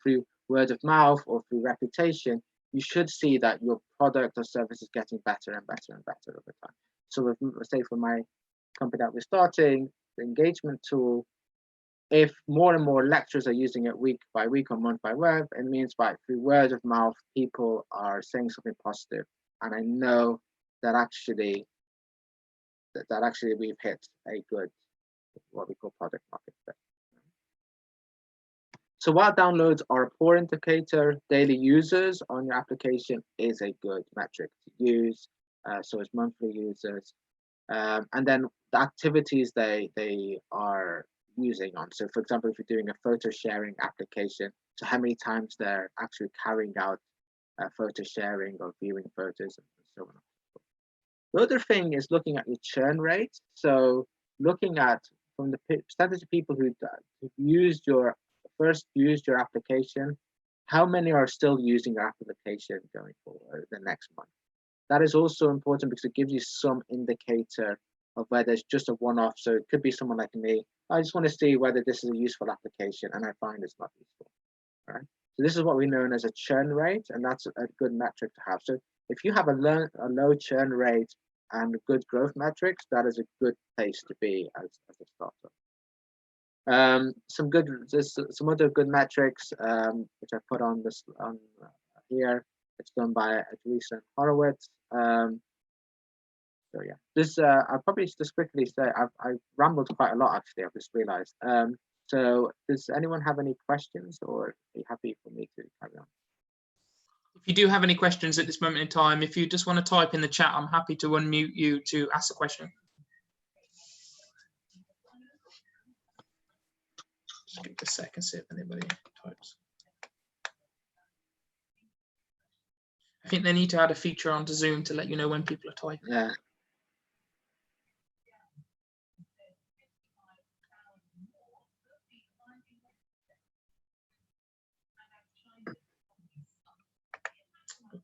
through word of mouth or through reputation, you should see that your product or service is getting better and better and better over time. So if, say for my company that we're starting, the engagement tool, if more and more lecturers are using it week by week or month by month, it means through word of mouth, people are saying something positive. And I know that actually we've hit a good, what we call product market fit. So while downloads are a poor indicator, daily users on your application is a good metric to use. So it's monthly users. And then the activities they are using on. So for example, if you're doing a photo sharing application, so how many times they're actually carrying out photo sharing or viewing photos and so on. The other thing is looking at your churn rate. So looking at from the percentage of people who first used your application, how many are still using your application going forward the next month? That is also important because it gives you some indicator of whether it's just a one-off. So it could be someone like me. I just want to see whether this is a useful application, and I find it's not useful. Right. So this is what we know as a churn rate, and that's a good metric to have. So if you have a low churn rate and good growth metrics, that is a good place to be as a startup. There's some other good metrics which I put on this here. It's done by Teresa and Horowitz. So yeah, this I'll probably just quickly say I've rambled quite a lot actually. I've just realised. So does anyone have any questions, or are you happy for me to carry on? If you do have any questions at this moment in time, if you just want to type in the chat, I'm happy to unmute you to ask a question. Just give it a second, see if anybody types. I think they need to add a feature onto Zoom to let you know when people are typing. Yeah.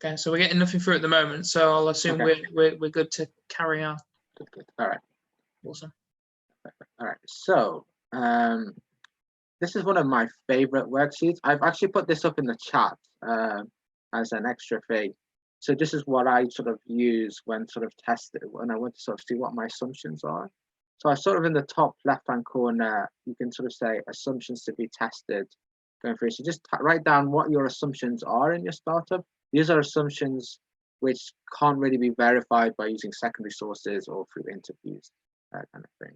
Okay, so we're getting nothing through at the moment, so I'll assume Okay. we're good to carry on. Good. All right. Awesome. All right. So this is one of my favorite worksheets. I've actually put this up in the chat as an extra thing. So this is what I sort of use when I want to sort of see what my assumptions are. So I sort of in the top left-hand corner, you can sort of say assumptions to be tested going through. So just write down what your assumptions are in your startup. These are assumptions which can't really be verified by using secondary sources or through interviews, that kind of thing.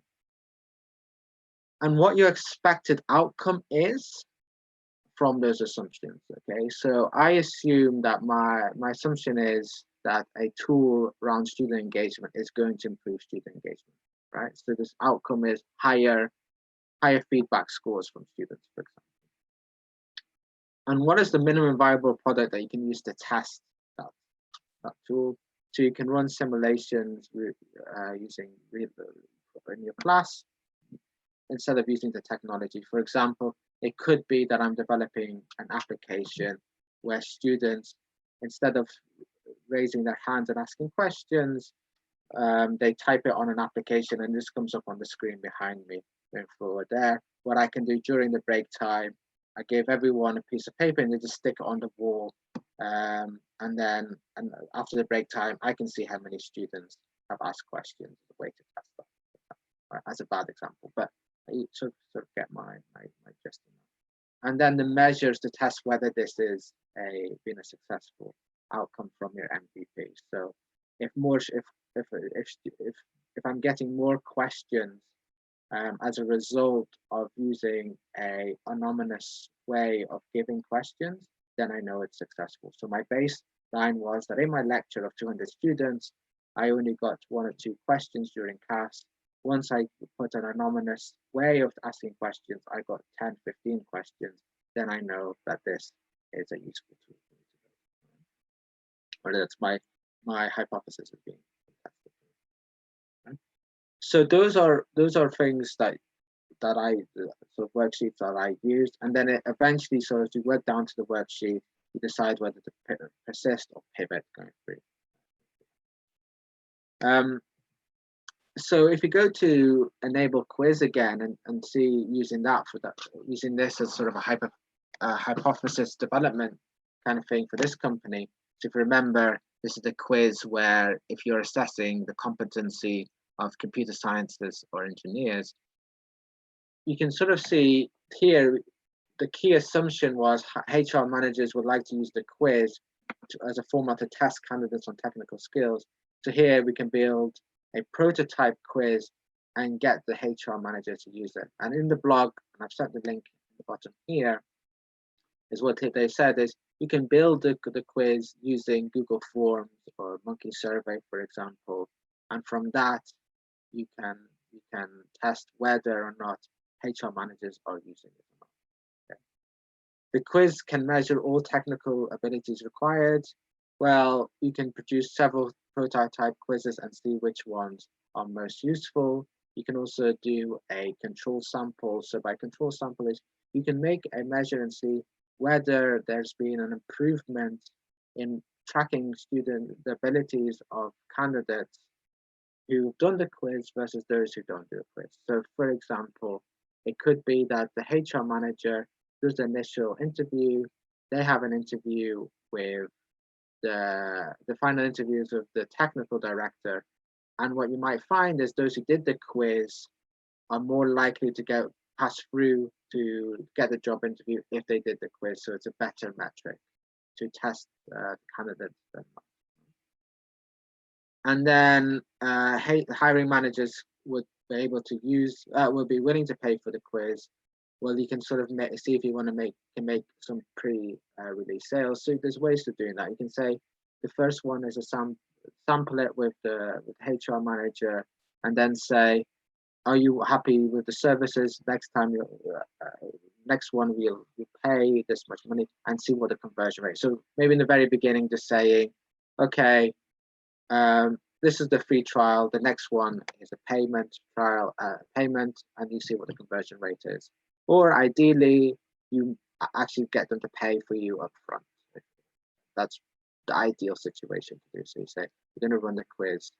And what your expected outcome is from those assumptions. Okay, so I assume that my assumption is that a tool around student engagement is going to improve student engagement, right? So this outcome is higher feedback scores from students, for example. And what is the minimum viable product that you can use to test that tool? So you can run simulations using in your class instead of using the technology. For example, it could be that I'm developing an application where students, instead of raising their hands and asking questions, they type it on an application and this comes up on the screen behind me. Going forward there, what I can do during the break time, I gave everyone a piece of paper and they just stick it on the wall. And after the break time, I can see how many students have asked questions, the way to test that. Right, that's a bad example, but you sort of get my gist in that. And then the measures to test whether this is been a successful outcome from your MVP. So if if I'm getting more questions as a result of using a anonymous way of giving questions, then I know it's successful. So my baseline was that in my lecture of 200 students, I only got 1 or 2 questions during class. Once I put an anonymous way of asking questions, I got 10, 15 questions. Then I know that this is a useful tool for me to go. Or that's my hypothesis of being tested. Okay. So those are things that I sort of worksheets that I used, and then it eventually sort of, you went down to the worksheet, you decide whether to persist or pivot going through. So if you go to enable quiz again and see using this as sort of a hypothesis development kind of thing for this company. So if you remember, this is the quiz where if you're assessing the competency of computer scientists or engineers, you can sort of see here the key assumption was HR managers would like to use the quiz as a format to test candidates on technical skills. So here we can build a prototype quiz and get the HR manager to use it. And in the blog, and I've set the link at the bottom here, is what they said is you can build the quiz using Google Forms or Monkey Survey, for example, and from that you can test whether or not HR managers are using it or not. Okay. The quiz can measure all technical abilities required. Well, you can produce several prototype quizzes and see which ones are most useful. You can also do a control sample. So by control sample is you can make a measure and see whether there's been an improvement in tracking the abilities of candidates who've done the quiz versus those who don't do a quiz. So for example, it could be that the HR manager does the initial interview, they have an interview with the final interviews of the technical director, and what you might find is those who did the quiz are more likely to pass through to get the job interview if they did the quiz. So it's a better metric to test candidates. And then hiring managers would be able to will be willing to pay for the quiz. Well, you can sort of see if you want to make some pre-release sales. So there's ways to doing that. You can say the first one is a sample it with the HR manager, and then say, are you happy with the services? Next time, next one we'll pay this much money, and see what the conversion rate. So maybe in the very beginning, just saying, okay, this is the free trial. The next one is a payment trial, payment, and you see what the conversion rate is. Or ideally, you actually get them to pay for you up front. That's the ideal situation to do. So you say, we're going to run the quiz.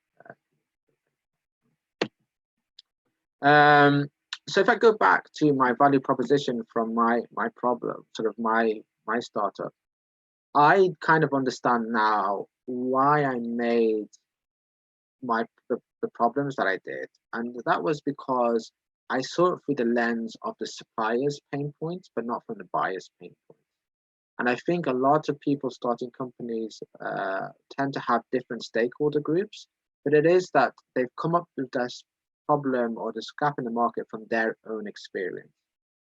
So if I go back to my value proposition from my problem, sort of my startup, I kind of understand now why I made the problems that I did. And that was because I saw it through the lens of the supplier's pain points, but not from the buyer's pain points. And I think a lot of people starting companies tend to have different stakeholder groups, but it is that they've come up with this problem or this gap in the market from their own experience.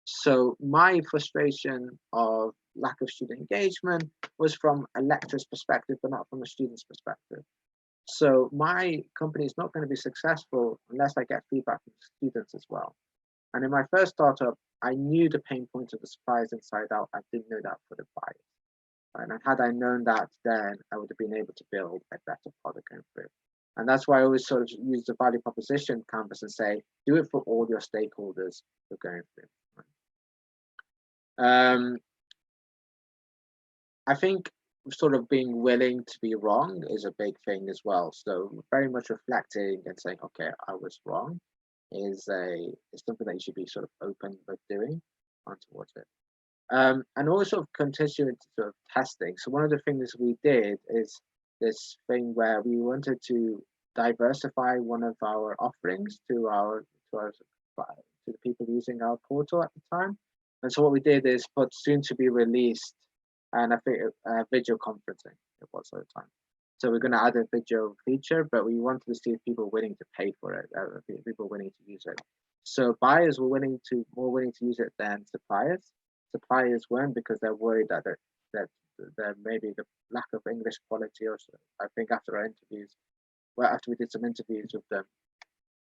So my frustration of lack of student engagement was from a lecturer's perspective, but not from a student's perspective. So my company is not going to be successful unless I get feedback from students as well. And in my first startup, I knew the pain points of the suppliers inside out. I didn't know that for the buyers. And had I known that, then I would have been able to build a better product going through. And that's why I always sort of use the value proposition canvas and say, do it for all your stakeholders who are going through. I think sort of being willing to be wrong is a big thing as well. So very much reflecting and saying, okay, I was wrong is something that you should be sort of open with doing on towards it. And also continuous sort of testing. So one of the things we did is this thing where we wanted to diversify one of our offerings to the people using our portal at the time. And so what we did is put soon to be released, and I think video conferencing it was at the time. So we're going to add a video feature, but we wanted to see if people were willing to pay for it, people willing to use it. So buyers were more willing to use it than suppliers. Suppliers weren't, because they're worried that maybe the lack of English quality, or so. I think after our interviews, after we did some interviews with them,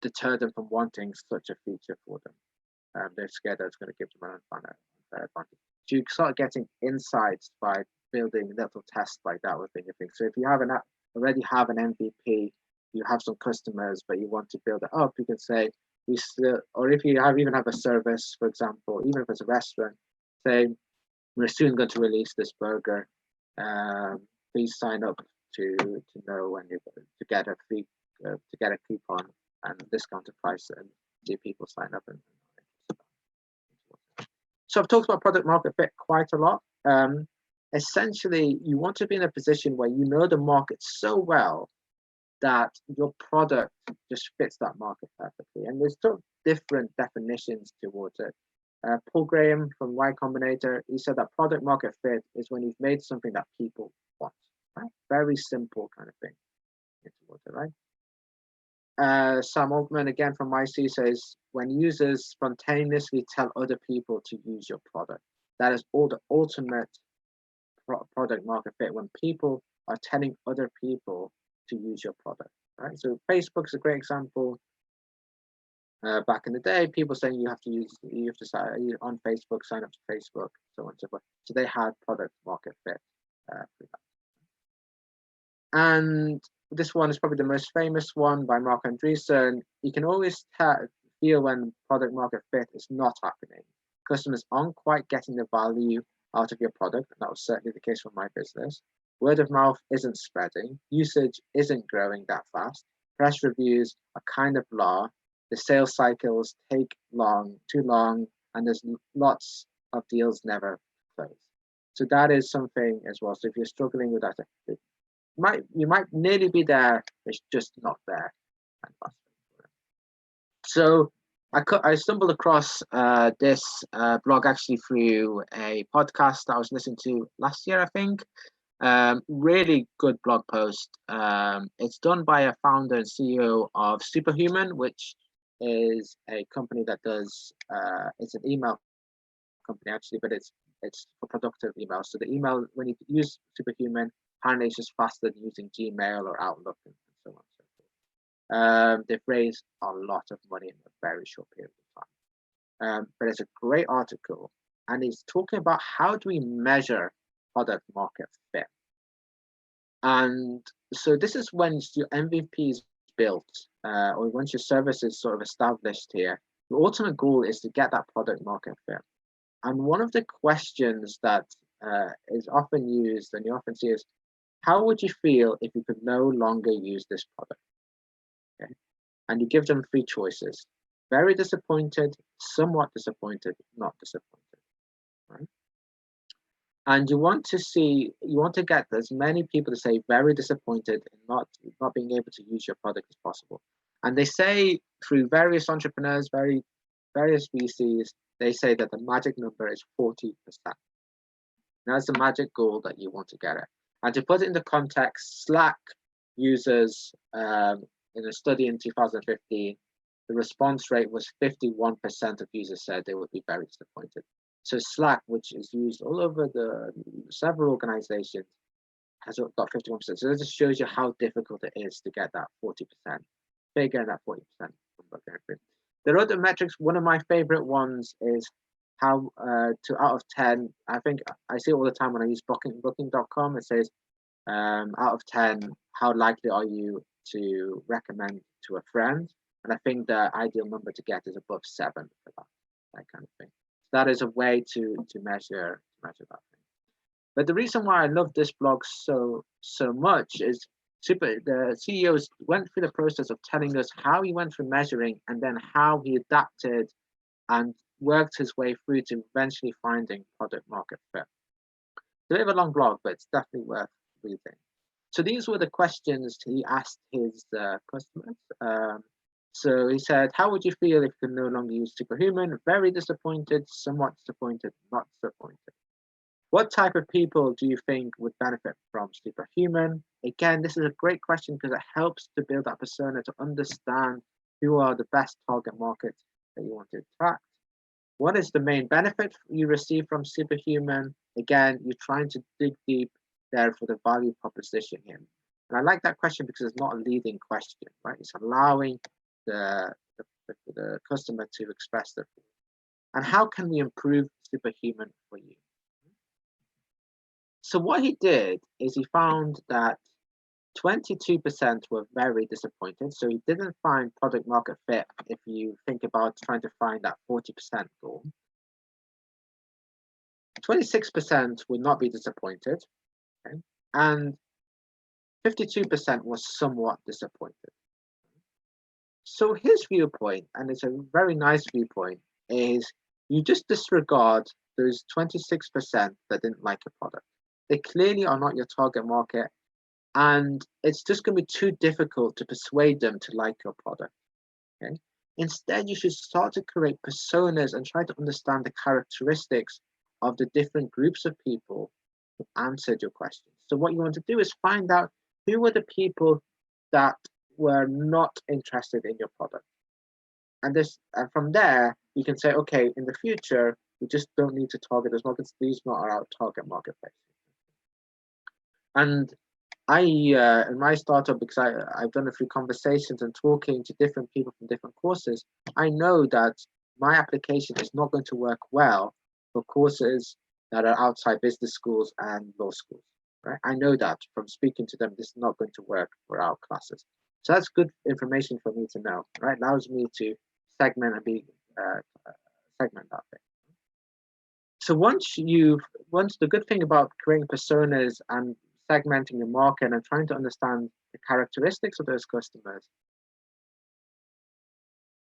deterred them from wanting such a feature for them. They're scared that it's going to give them an unfair advantage. So you start getting insights by building little tests like that within your thing. So if you already have an MVP, you have some customers, but you want to build it up, you can say, or if you even have a service, for example, even if it's a restaurant, say, we're soon going to release this burger. Please sign up to know when to get a free to get a coupon and discounted price, and do people sign up. So I've talked about product market fit quite a lot. Essentially, you want to be in a position where you know the market so well that your product just fits that market perfectly. And there's sort of different definitions towards it. Paul Graham from Y Combinator, he said that product market fit is when you've made something that people want. Right? Very simple kind of thing. Towards it, right? Sam Altman again from YC says, when users spontaneously tell other people to use your product, that is all the ultimate product market fit, when people are telling other people to use your product, right? So Facebook's a great example. Back in the day, people saying you have to sign on Facebook, sign up to Facebook, so on and so forth. So they had product market fit for that. And this one is probably the most famous one by Mark Andreessen. You can always feel when product market fit is not happening. Customers aren't quite getting the value out of your product, and that was certainly the case for my business. Word of mouth isn't spreading. Usage isn't growing that fast. Press reviews are kind of blah. The sales cycles take too long, and there's lots of deals never close. So that is something as well. So if you're struggling with that, you might nearly be there, it's just not there. So I stumbled across this blog actually through a podcast that I was listening to last year, I think. Really good blog post. It's done by a founder and CEO of Superhuman, which is a company that does it's an email company actually, but it's for productive email. So the email, when you use Superhuman, apparently it's just faster than using Gmail or Outlook and so on and so forth. They've raised a lot of money in a very short period of time. But it's a great article, and it's talking about how do we measure product market fit. And so this is when your MVP is built, or once your service is sort of established here, the ultimate goal is to get that product market fit. And one of the questions that is often used, and you often see, is how would you feel if you could no longer use this product? Okay. And you give them three choices: very disappointed, somewhat disappointed, not disappointed. Right? And you want to get as many people to say very disappointed and not being able to use your product as possible. And they say through various entrepreneurs, various VCs, they say that the magic number is 40%. That's the magic goal that you want to get at. And to put it into context, Slack users in a study in 2015, the response rate was 51% of users said they would be very disappointed. So Slack, which is used all over the several organizations, has got 51%. So that just shows you how difficult it is to get that 40% figure and that 40% number. There are other metrics. One of my favorite ones is how to out of 10, I think I see it all the time when I use booking.com. It says out of 10, how likely are you to recommend to a friend? And I think the ideal number to get is above 7 for that kind of thing. That is a way to measure that thing. But the reason why I love this blog so much is the CEOs went through the process of telling us how he went through measuring, and then how he adapted and worked his way through to eventually finding product market fit. It's a bit of a long blog, but it's definitely worth reading. So these were the questions he asked his customers. So he said, how would you feel if you could no longer use Superhuman? Very disappointed, somewhat disappointed, not disappointed. What type of people do you think would benefit from Superhuman? Again, this is a great question because it helps to build that persona, to understand who are the best target markets that you want to attract. What is the main benefit you receive from Superhuman? Again, you're trying to dig deep there for the value proposition here. And I like that question because it's not a leading question, right? It's allowing the customer to express their feelings. And how can we improve Superhuman for you? So what he did is he found that 22% were very disappointed. So he didn't find product market fit if you think about trying to find that 40% goal. 26% would not be disappointed, okay? And 52% was somewhat disappointed. So his viewpoint, and it's a very nice viewpoint, is you just disregard those 26% that didn't like your product. They clearly are not your target market, and it's just going to be too difficult to persuade them to like your product. Okay? Instead, you should start to create personas and try to understand the characteristics of the different groups of people who answered your questions. So what you want to do is find out who were the people that were not interested in your product. And from there, you can say, okay, in the future, we just don't need to target those markets. These are our target marketplace. And I, in my startup, because I've done a few conversations and talking to different people from different courses, I know that my application is not going to work well for courses that are outside business schools and law schools. Right? I know that from speaking to them, this is not going to work for our classes. So that's good information for me to know. Right? Allows me to segment and segment that thing. So once the good thing about creating personas and segmenting your market and trying to understand the characteristics of those customers,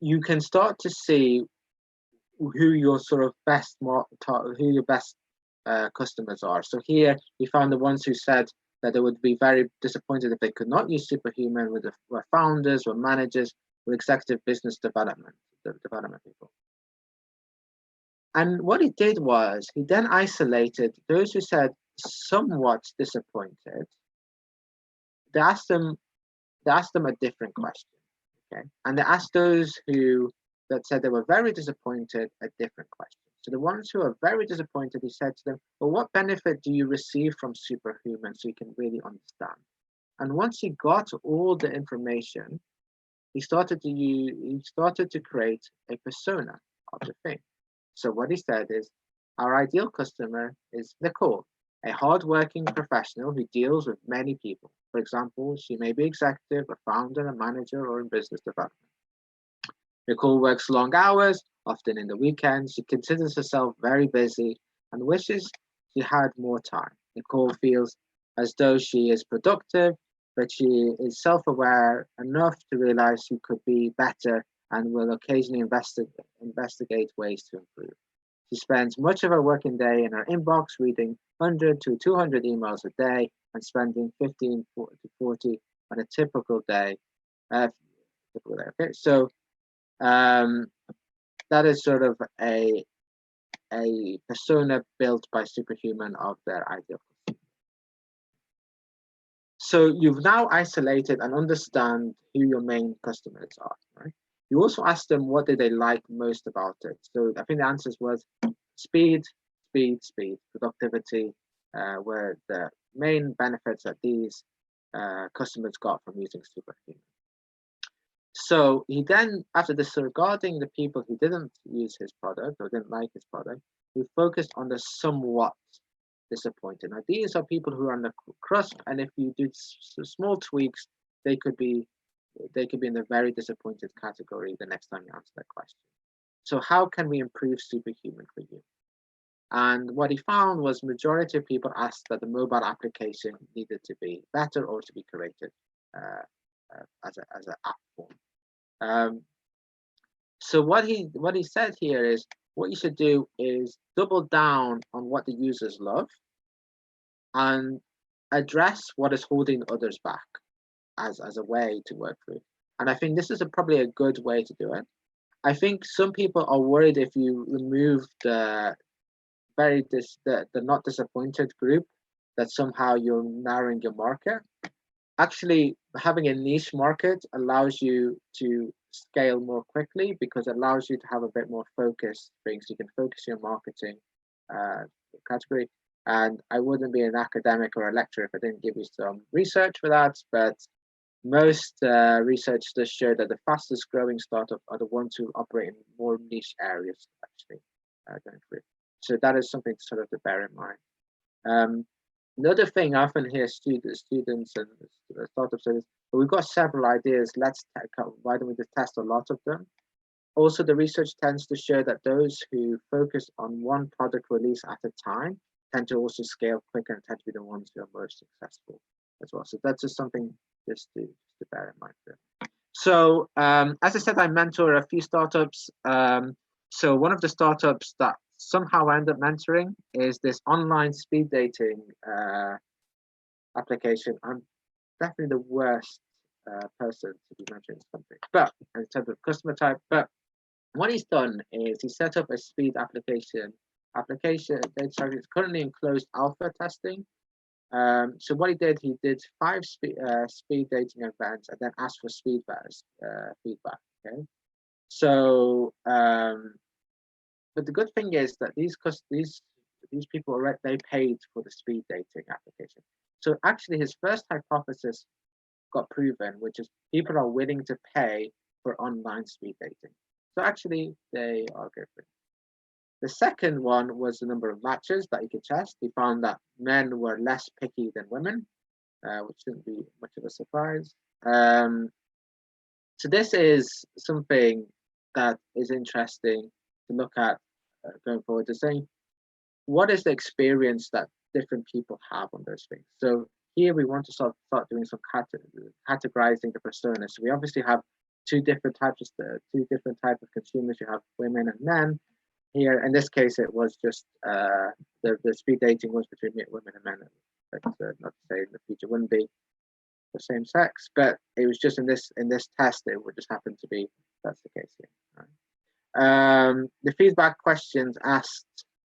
you can start to see who your sort of best customers are. So here we found the ones who said that they would be very disappointed if they could not use Superhuman, were founders, were managers, were executive business development people. And what he did was he then isolated those who said somewhat disappointed. They asked them a different question, okay? And they asked those that said they were very disappointed a different question. So the ones who are very disappointed, he said to them, well, what benefit do you receive from Superhuman so you can really understand? And once he got all the information, he started to create a persona of the thing. So what he said is, our ideal customer is Nicole, a hardworking professional who deals with many people. For example, she may be executive, a founder, a manager, or in business development. Nicole works long hours, often in the weekends. She considers herself very busy and wishes she had more time. Nicole feels as though she is productive, but she is self-aware enough to realize she could be better and will occasionally investigate ways to improve. She spends much of her working day in her inbox, reading 100 to 200 emails a day and spending 15 to 40 on a typical day. Okay, so that is sort of a persona built by Superhuman of their ideal customer. So you've now isolated and understand who your main customers are, right? You also ask them what did they like most about it. So I think the answers was speed, productivity were the main benefits that these customers got from using Superhuman. So he then, after disregarding the people who didn't use his product or didn't like his product, he focused on the somewhat disappointed. Now, these are people who are on the cusp, and if you do small tweaks, they could be in the very disappointed category the next time you answer that question. So how can we improve Superhuman for you? And what he found was majority of people asked that the mobile application needed to be better or to be created as an app form. So what he said here is what you should do is double down on what the users love and address what is holding others back as a way to work through. And I think this is probably a good way to do it. I think some people are worried if you remove the the not disappointed group, that somehow you're narrowing your market. Actually, having a niche market allows you to scale more quickly, because it allows you to have a bit more focus things. You can focus your marketing category. And I wouldn't be an academic or a lecturer if I didn't give you some research for that. But most research does show that the fastest growing startup are the ones who operate in more niche areas, actually, going through. So that is something sort of to bear in mind. Another thing I often hear students and startups say is, well, we've got several ideas, why don't we just test a lot of them? Also, the research tends to show that those who focus on one product release at a time tend to also scale quicker and tend to be the ones who are most successful as well. So that's just something just to bear in mind there. So as I said, I mentor a few startups. So one of the startups that somehow I end up mentoring is this online speed dating application. I'm definitely the worst person to be mentoring something, but in terms of customer type. But what he's done is he set up a speed application. It's currently in closed alpha testing. So what he did 5 speed dating events and then asked for feedback. Okay. So, but the good thing is that these people already, they paid for the speed dating application. So actually, his first hypothesis got proven, which is people are willing to pay for online speed dating. So actually, they are good. The second one was the number of matches that he could test. He found that men were less picky than women, which shouldn't be much of a surprise. So this is something that is interesting to look at going forward, to say, what is the experience that different people have on those things? So here we want to start doing some categorizing the personas. So we obviously have two different types of consumers. You have women and men. Here, in this case, it was just the speed dating was between women and men. But not to say in the future wouldn't be the same sex, but it was just in this test it would just happen to be that's the case here. Right? The feedback questions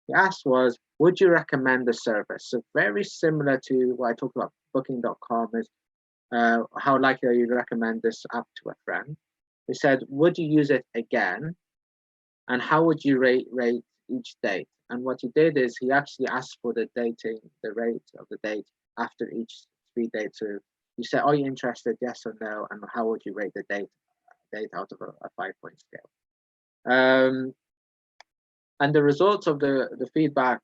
he asked was, would you recommend the service? So very similar to what I talked about Booking.com is how likely are you to recommend this app to a friend? He said, would you use it again? And how would you rate each date? And what he did is he actually asked for the rate of the date after each speed date. So you say, are you interested, yes or no? And how would you rate the date out of a 5-point scale? And the results of the feedback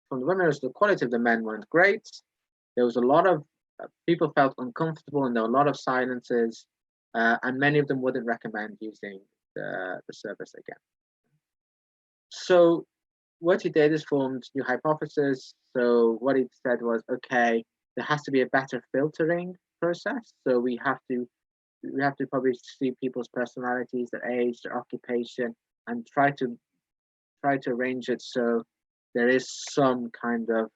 from the women is the quality of the men weren't great. There was a lot of people felt uncomfortable, and there were a lot of silences, and many of them wouldn't recommend using the service again. So what he did is formed new hypotheses. So what he said was, okay, there has to be a better filtering process. So we have to probably see people's personalities, their age, their occupation, and try to arrange it so there is some kind of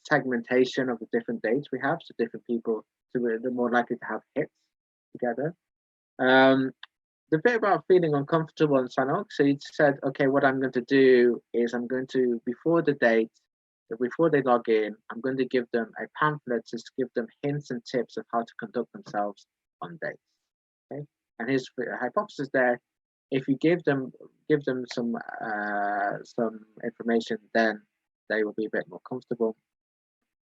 segmentation of the different dates we have, so different people, so they're more likely to have hits together. The bit about feeling uncomfortable and sign up, so he said, okay, what I'm going to do is I'm going to, before they log in, I'm going to give them a pamphlet to give them hints and tips of how to conduct themselves on dates. Okay, and his hypothesis there, if you give them some information, then they will be a bit more comfortable.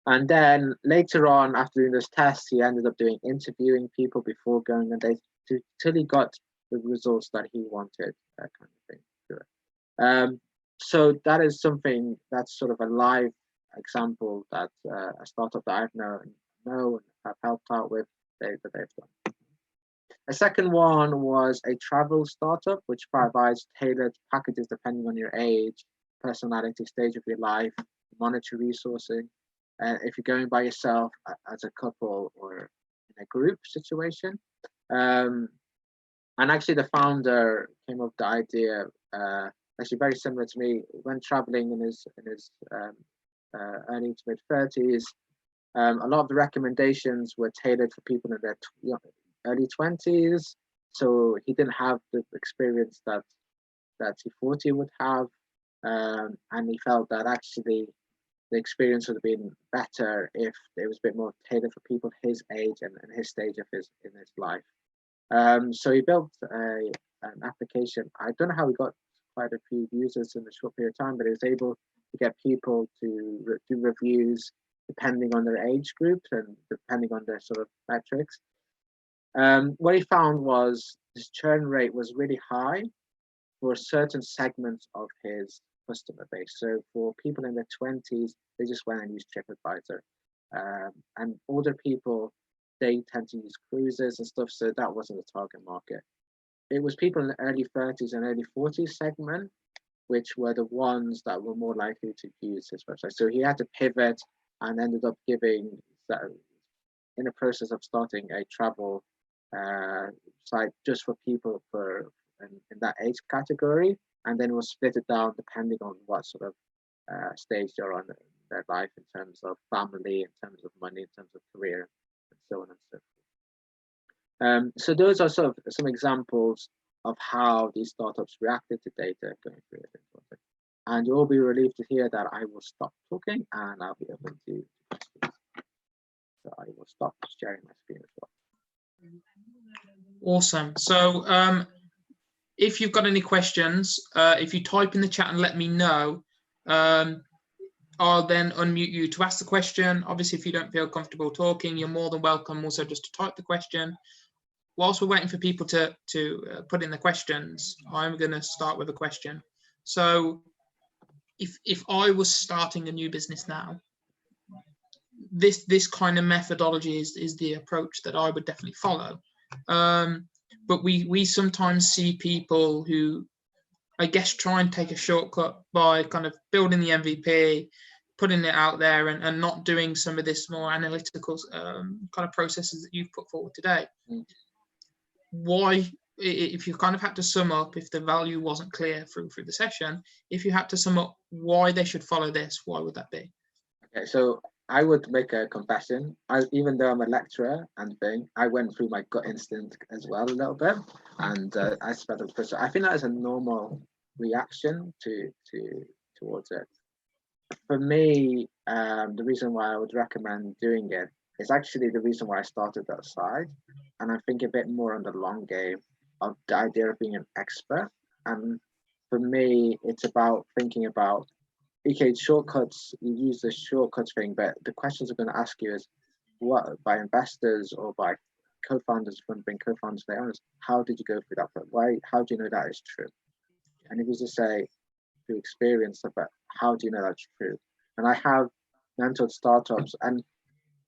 And then later on, after doing this test, he ended up interviewing people before going on dates till he got the results that he wanted, that kind of thing. So that is something that's sort of a live example that a startup that I've know and have helped out with that they've done. A second one was a travel startup, which provides tailored packages depending on your age, personality, stage of your life, monetary resourcing. If you're going by yourself, as a couple, or in a group situation. And actually, the founder came up with the idea, actually very similar to me, when traveling in his early to mid 30s. A lot of the recommendations were tailored for people in their early 20s, so he didn't have the experience that C40 would have. And he felt that actually the experience would have been better if it was a bit more tailored for people his age and his stage of his life. So he built an application. I don't know how he got quite a few users in a short period of time, but he was able to get people to do reviews depending on their age groups and depending on their sort of metrics. What he found was his churn rate was really high for certain segments of his customer base. So for people in their 20s, they just went and used TripAdvisor. And older people, they tend to use cruises and stuff, so that wasn't the target market. It was people in the early 30s and early 40s segment, which were the ones that were more likely to use his website. So he had to pivot and ended up giving, in the process of starting a travel site just for people in that age category, and then we'll split it down depending on what sort of stage they're on in their life, in terms of family, in terms of money, in terms of career, and so on and so forth. So those are sort of some examples of how these startups reacted to data going through it. And you'll be relieved to hear that I will stop talking and I'll be able to questions. So I will stop sharing my screen as well. Awesome. So if you've got any questions, if you type in the chat and let me know, I'll then unmute you to ask the question. Obviously, if you don't feel comfortable talking, you're more than welcome also just to type the question. Whilst we're waiting for people to put in the questions, I'm going to start with a question. So if I was starting a new business now, this kind of methodology is the approach that I would definitely follow. But we sometimes see people who, I guess, try and take a shortcut by kind of building the MVP, putting it out there, and not doing some of this more analytical kind of processes that you've put forward today. Why, if you kind of had to sum up, if the value wasn't clear through the session, if you had to sum up why they should follow this, why would that be? Okay, so I would make a confession. Even though I'm a lecturer and thing, I went through my gut instinct as well a little bit, and I spent a person. I think that is a normal reaction towards it. For me, the reason why I would recommend doing it is actually the reason why I started that side, and I think a bit more on the long game of the idea of being an expert. And for me, it's about thinking about, okay, shortcuts, you use the shortcuts thing, but the questions I'm going to ask you is, what, by investors or by co-founders, when bring co-founders later on, how did you go through that? Why? How do you know that is true? And if you just say through experience, but how do you know that's true? And I have mentored startups, and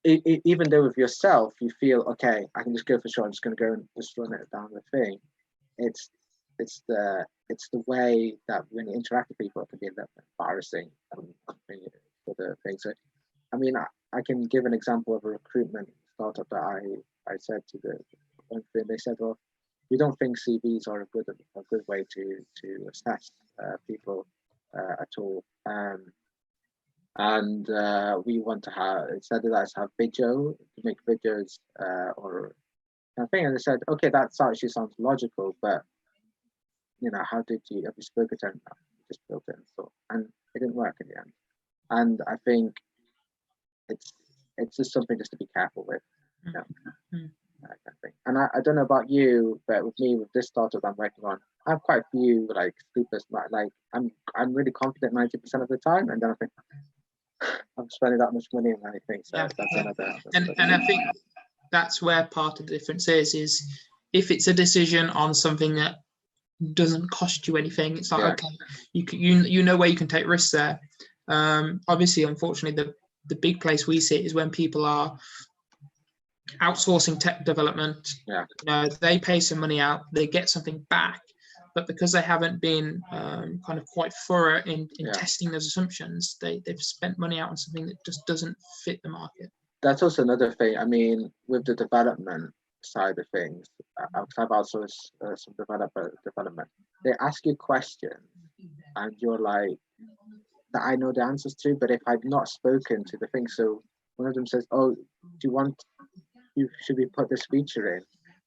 even though with yourself you feel, okay, I can just go for sure, I'm just going to go and just run it down the thing. It's the way that when you interact with people, it can be a little embarrassing for the thing. So, I mean, I can give an example of a recruitment startup that I said to they said, well, we don't think CVs are a good way to assess people at all. And we want to have, instead of that, have video, to make videos or something. And they said, okay, that actually sounds logical, but you know, have you spoken to them? Just built it and it didn't work in the end. And I think it's just something just to be careful with. You know, that kind of thing. And I don't know about you, but with me, with this startup I'm working on, I have quite a few like sleepless nights. Like I'm really confident 90% of the time, and then I think I'm spending that much money on anything. So that's another. And I think that's where part of the difference is if it's a decision on something that doesn't cost you anything, it's like, okay, you know where you can take risks there. Obviously, unfortunately, the big place we see is when people are outsourcing tech development. You know, they pay some money out, they get something back, but because they haven't been kind of quite thorough in testing those assumptions, they've spent money out on something that just doesn't fit the market. That's also another thing. I mean, with the development side of things, I've outsourced some development. They ask you questions and you're like, that I know the answers to, but if I've not spoken to the thing, so one of them says, oh, should we put this feature in?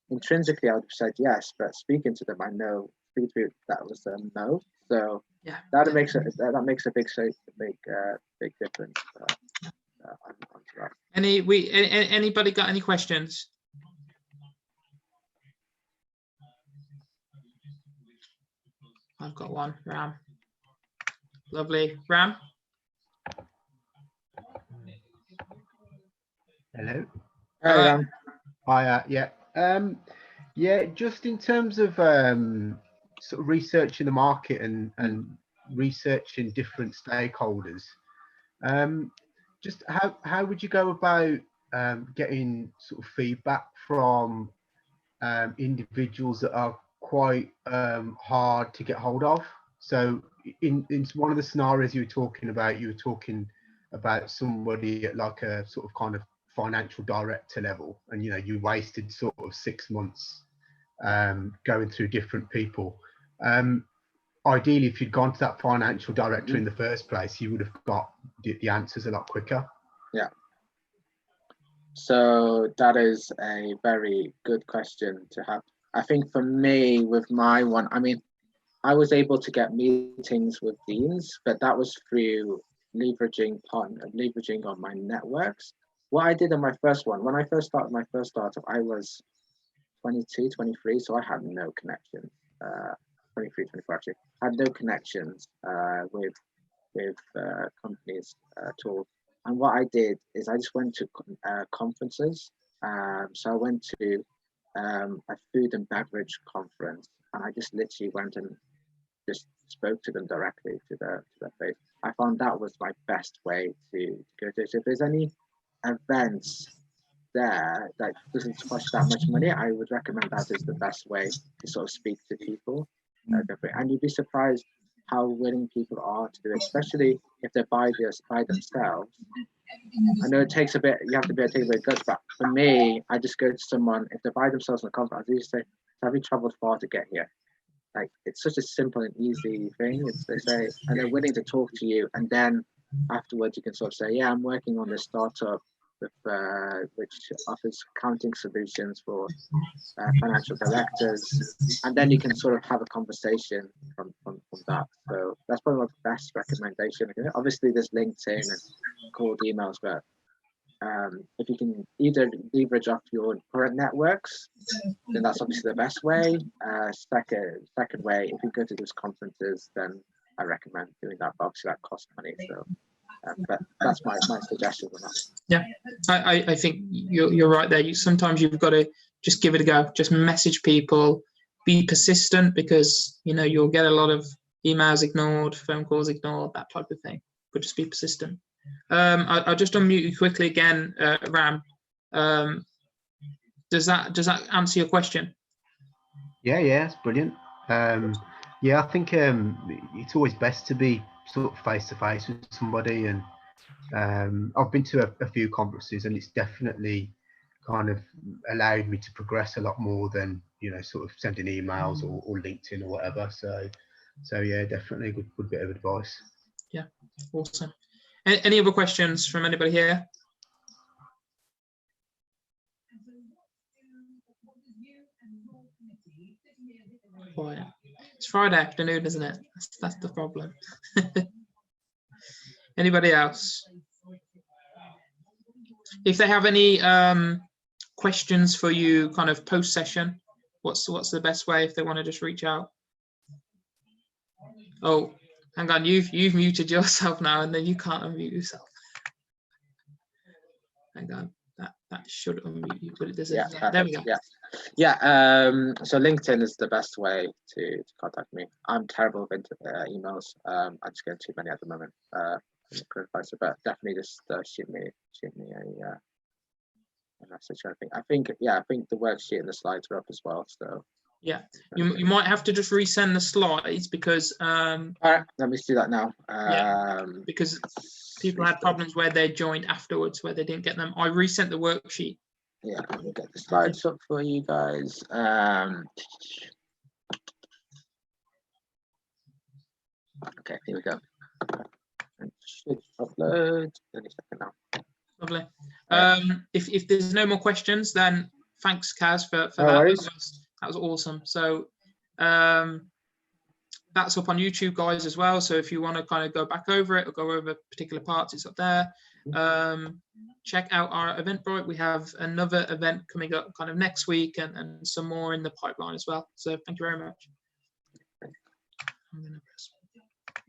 Intrinsically, I would have said yes, but speaking to them, I know that was a no. So Yeah, that makes it that makes a big big difference. On that. Anybody got any questions? I've got one. Ram. Lovely. Ram? Hello. Hi, Ram. Hi. Yeah. Just in terms of sort of researching the market and researching different stakeholders, just how would you go about getting sort of feedback from individuals that are quite hard to get hold of? So in one of the scenarios you were talking about somebody at like a sort of kind of financial director level, and you wasted sort of 6 months going through different people. Ideally, if you'd gone to that financial director in the first place, you would have got the answers a lot quicker. Yeah. So that is a very good question to have. I think for me, with my one, I mean, I was able to get meetings with deans, but that was through leveraging on my networks. What I did on my first one, when I first started my first startup, I was 22, 23, so I had no connection. 23, 24 actually. I had no connections with companies at all. And what I did is I just went to conferences. So I went to a food and beverage conference, and I just literally went and just spoke to them directly to their face. I found that was my best way to go to. So if there's any events there that doesn't cost that much money, I would recommend that is the best way to sort of speak to people. And you'd be surprised how willing people are to do it, especially if they're by themselves. I know it takes a bit, you have to take a bit of guts, but for me, I just go to someone, if they're by themselves in a conference, I just say, have you traveled far to get here? Like, it's such a simple and easy thing. They say, and they're willing to talk to you, and then afterwards you can sort of say, yeah, I'm working on this startup with, which offers accounting solutions for financial directors, and then you can sort of have a conversation from that. So that's probably my best recommendation. Obviously there's LinkedIn and cold emails, but if you can either leverage off your current networks, then that's obviously the best way. Second way, if you go to those conferences, then I recommend doing that, but obviously that costs money. So but that's my suggestion on that. Yeah, I think you're right there. Sometimes you've got to just give it a go. Just message people, be persistent, because you'll get a lot of emails ignored, phone calls ignored, that type of thing. But just be persistent. I'll just unmute you quickly again, Ram. Does that answer your question? Yeah, it's brilliant. Yeah, I think it's always best to be sort of face to face with somebody, and I've been to a few conferences, and it's definitely kind of allowed me to progress a lot more than sort of sending emails or LinkedIn or whatever. So yeah, definitely a good bit of advice. Yeah, awesome. Any other questions from anybody here? Oh, yeah. It's Friday afternoon, isn't it? That's the problem. Anybody else? If they have any questions for you, kind of post session, what's the best way if they want to just reach out? Oh, hang on, you've muted yourself now, and then you can't unmute yourself. Hang on, that should unmute you, but it doesn't. Yeah, there we go. Yeah. So LinkedIn is the best way to contact me. I'm terrible with emails. I just get too many at the moment. But definitely just shoot me a message. I think the worksheet and the slides are up as well. So yeah, you might have to just resend the slides, because all right, let me do that now. Because people had problems where they joined afterwards where they didn't get them. I resent the worksheet. Yeah, let me get the slides up for you guys. Okay, here we go. It should upload any second now. Lovely. If there's no more questions, then thanks, Kaz, for No that. worries. That was awesome. So that's up on YouTube, guys, as well. So if you want to kind of go back over it or go over particular parts, it's up there. Check out our Eventbrite. We have another event coming up kind of next week, and some more in the pipeline as well. So thank you very much. I'm going to press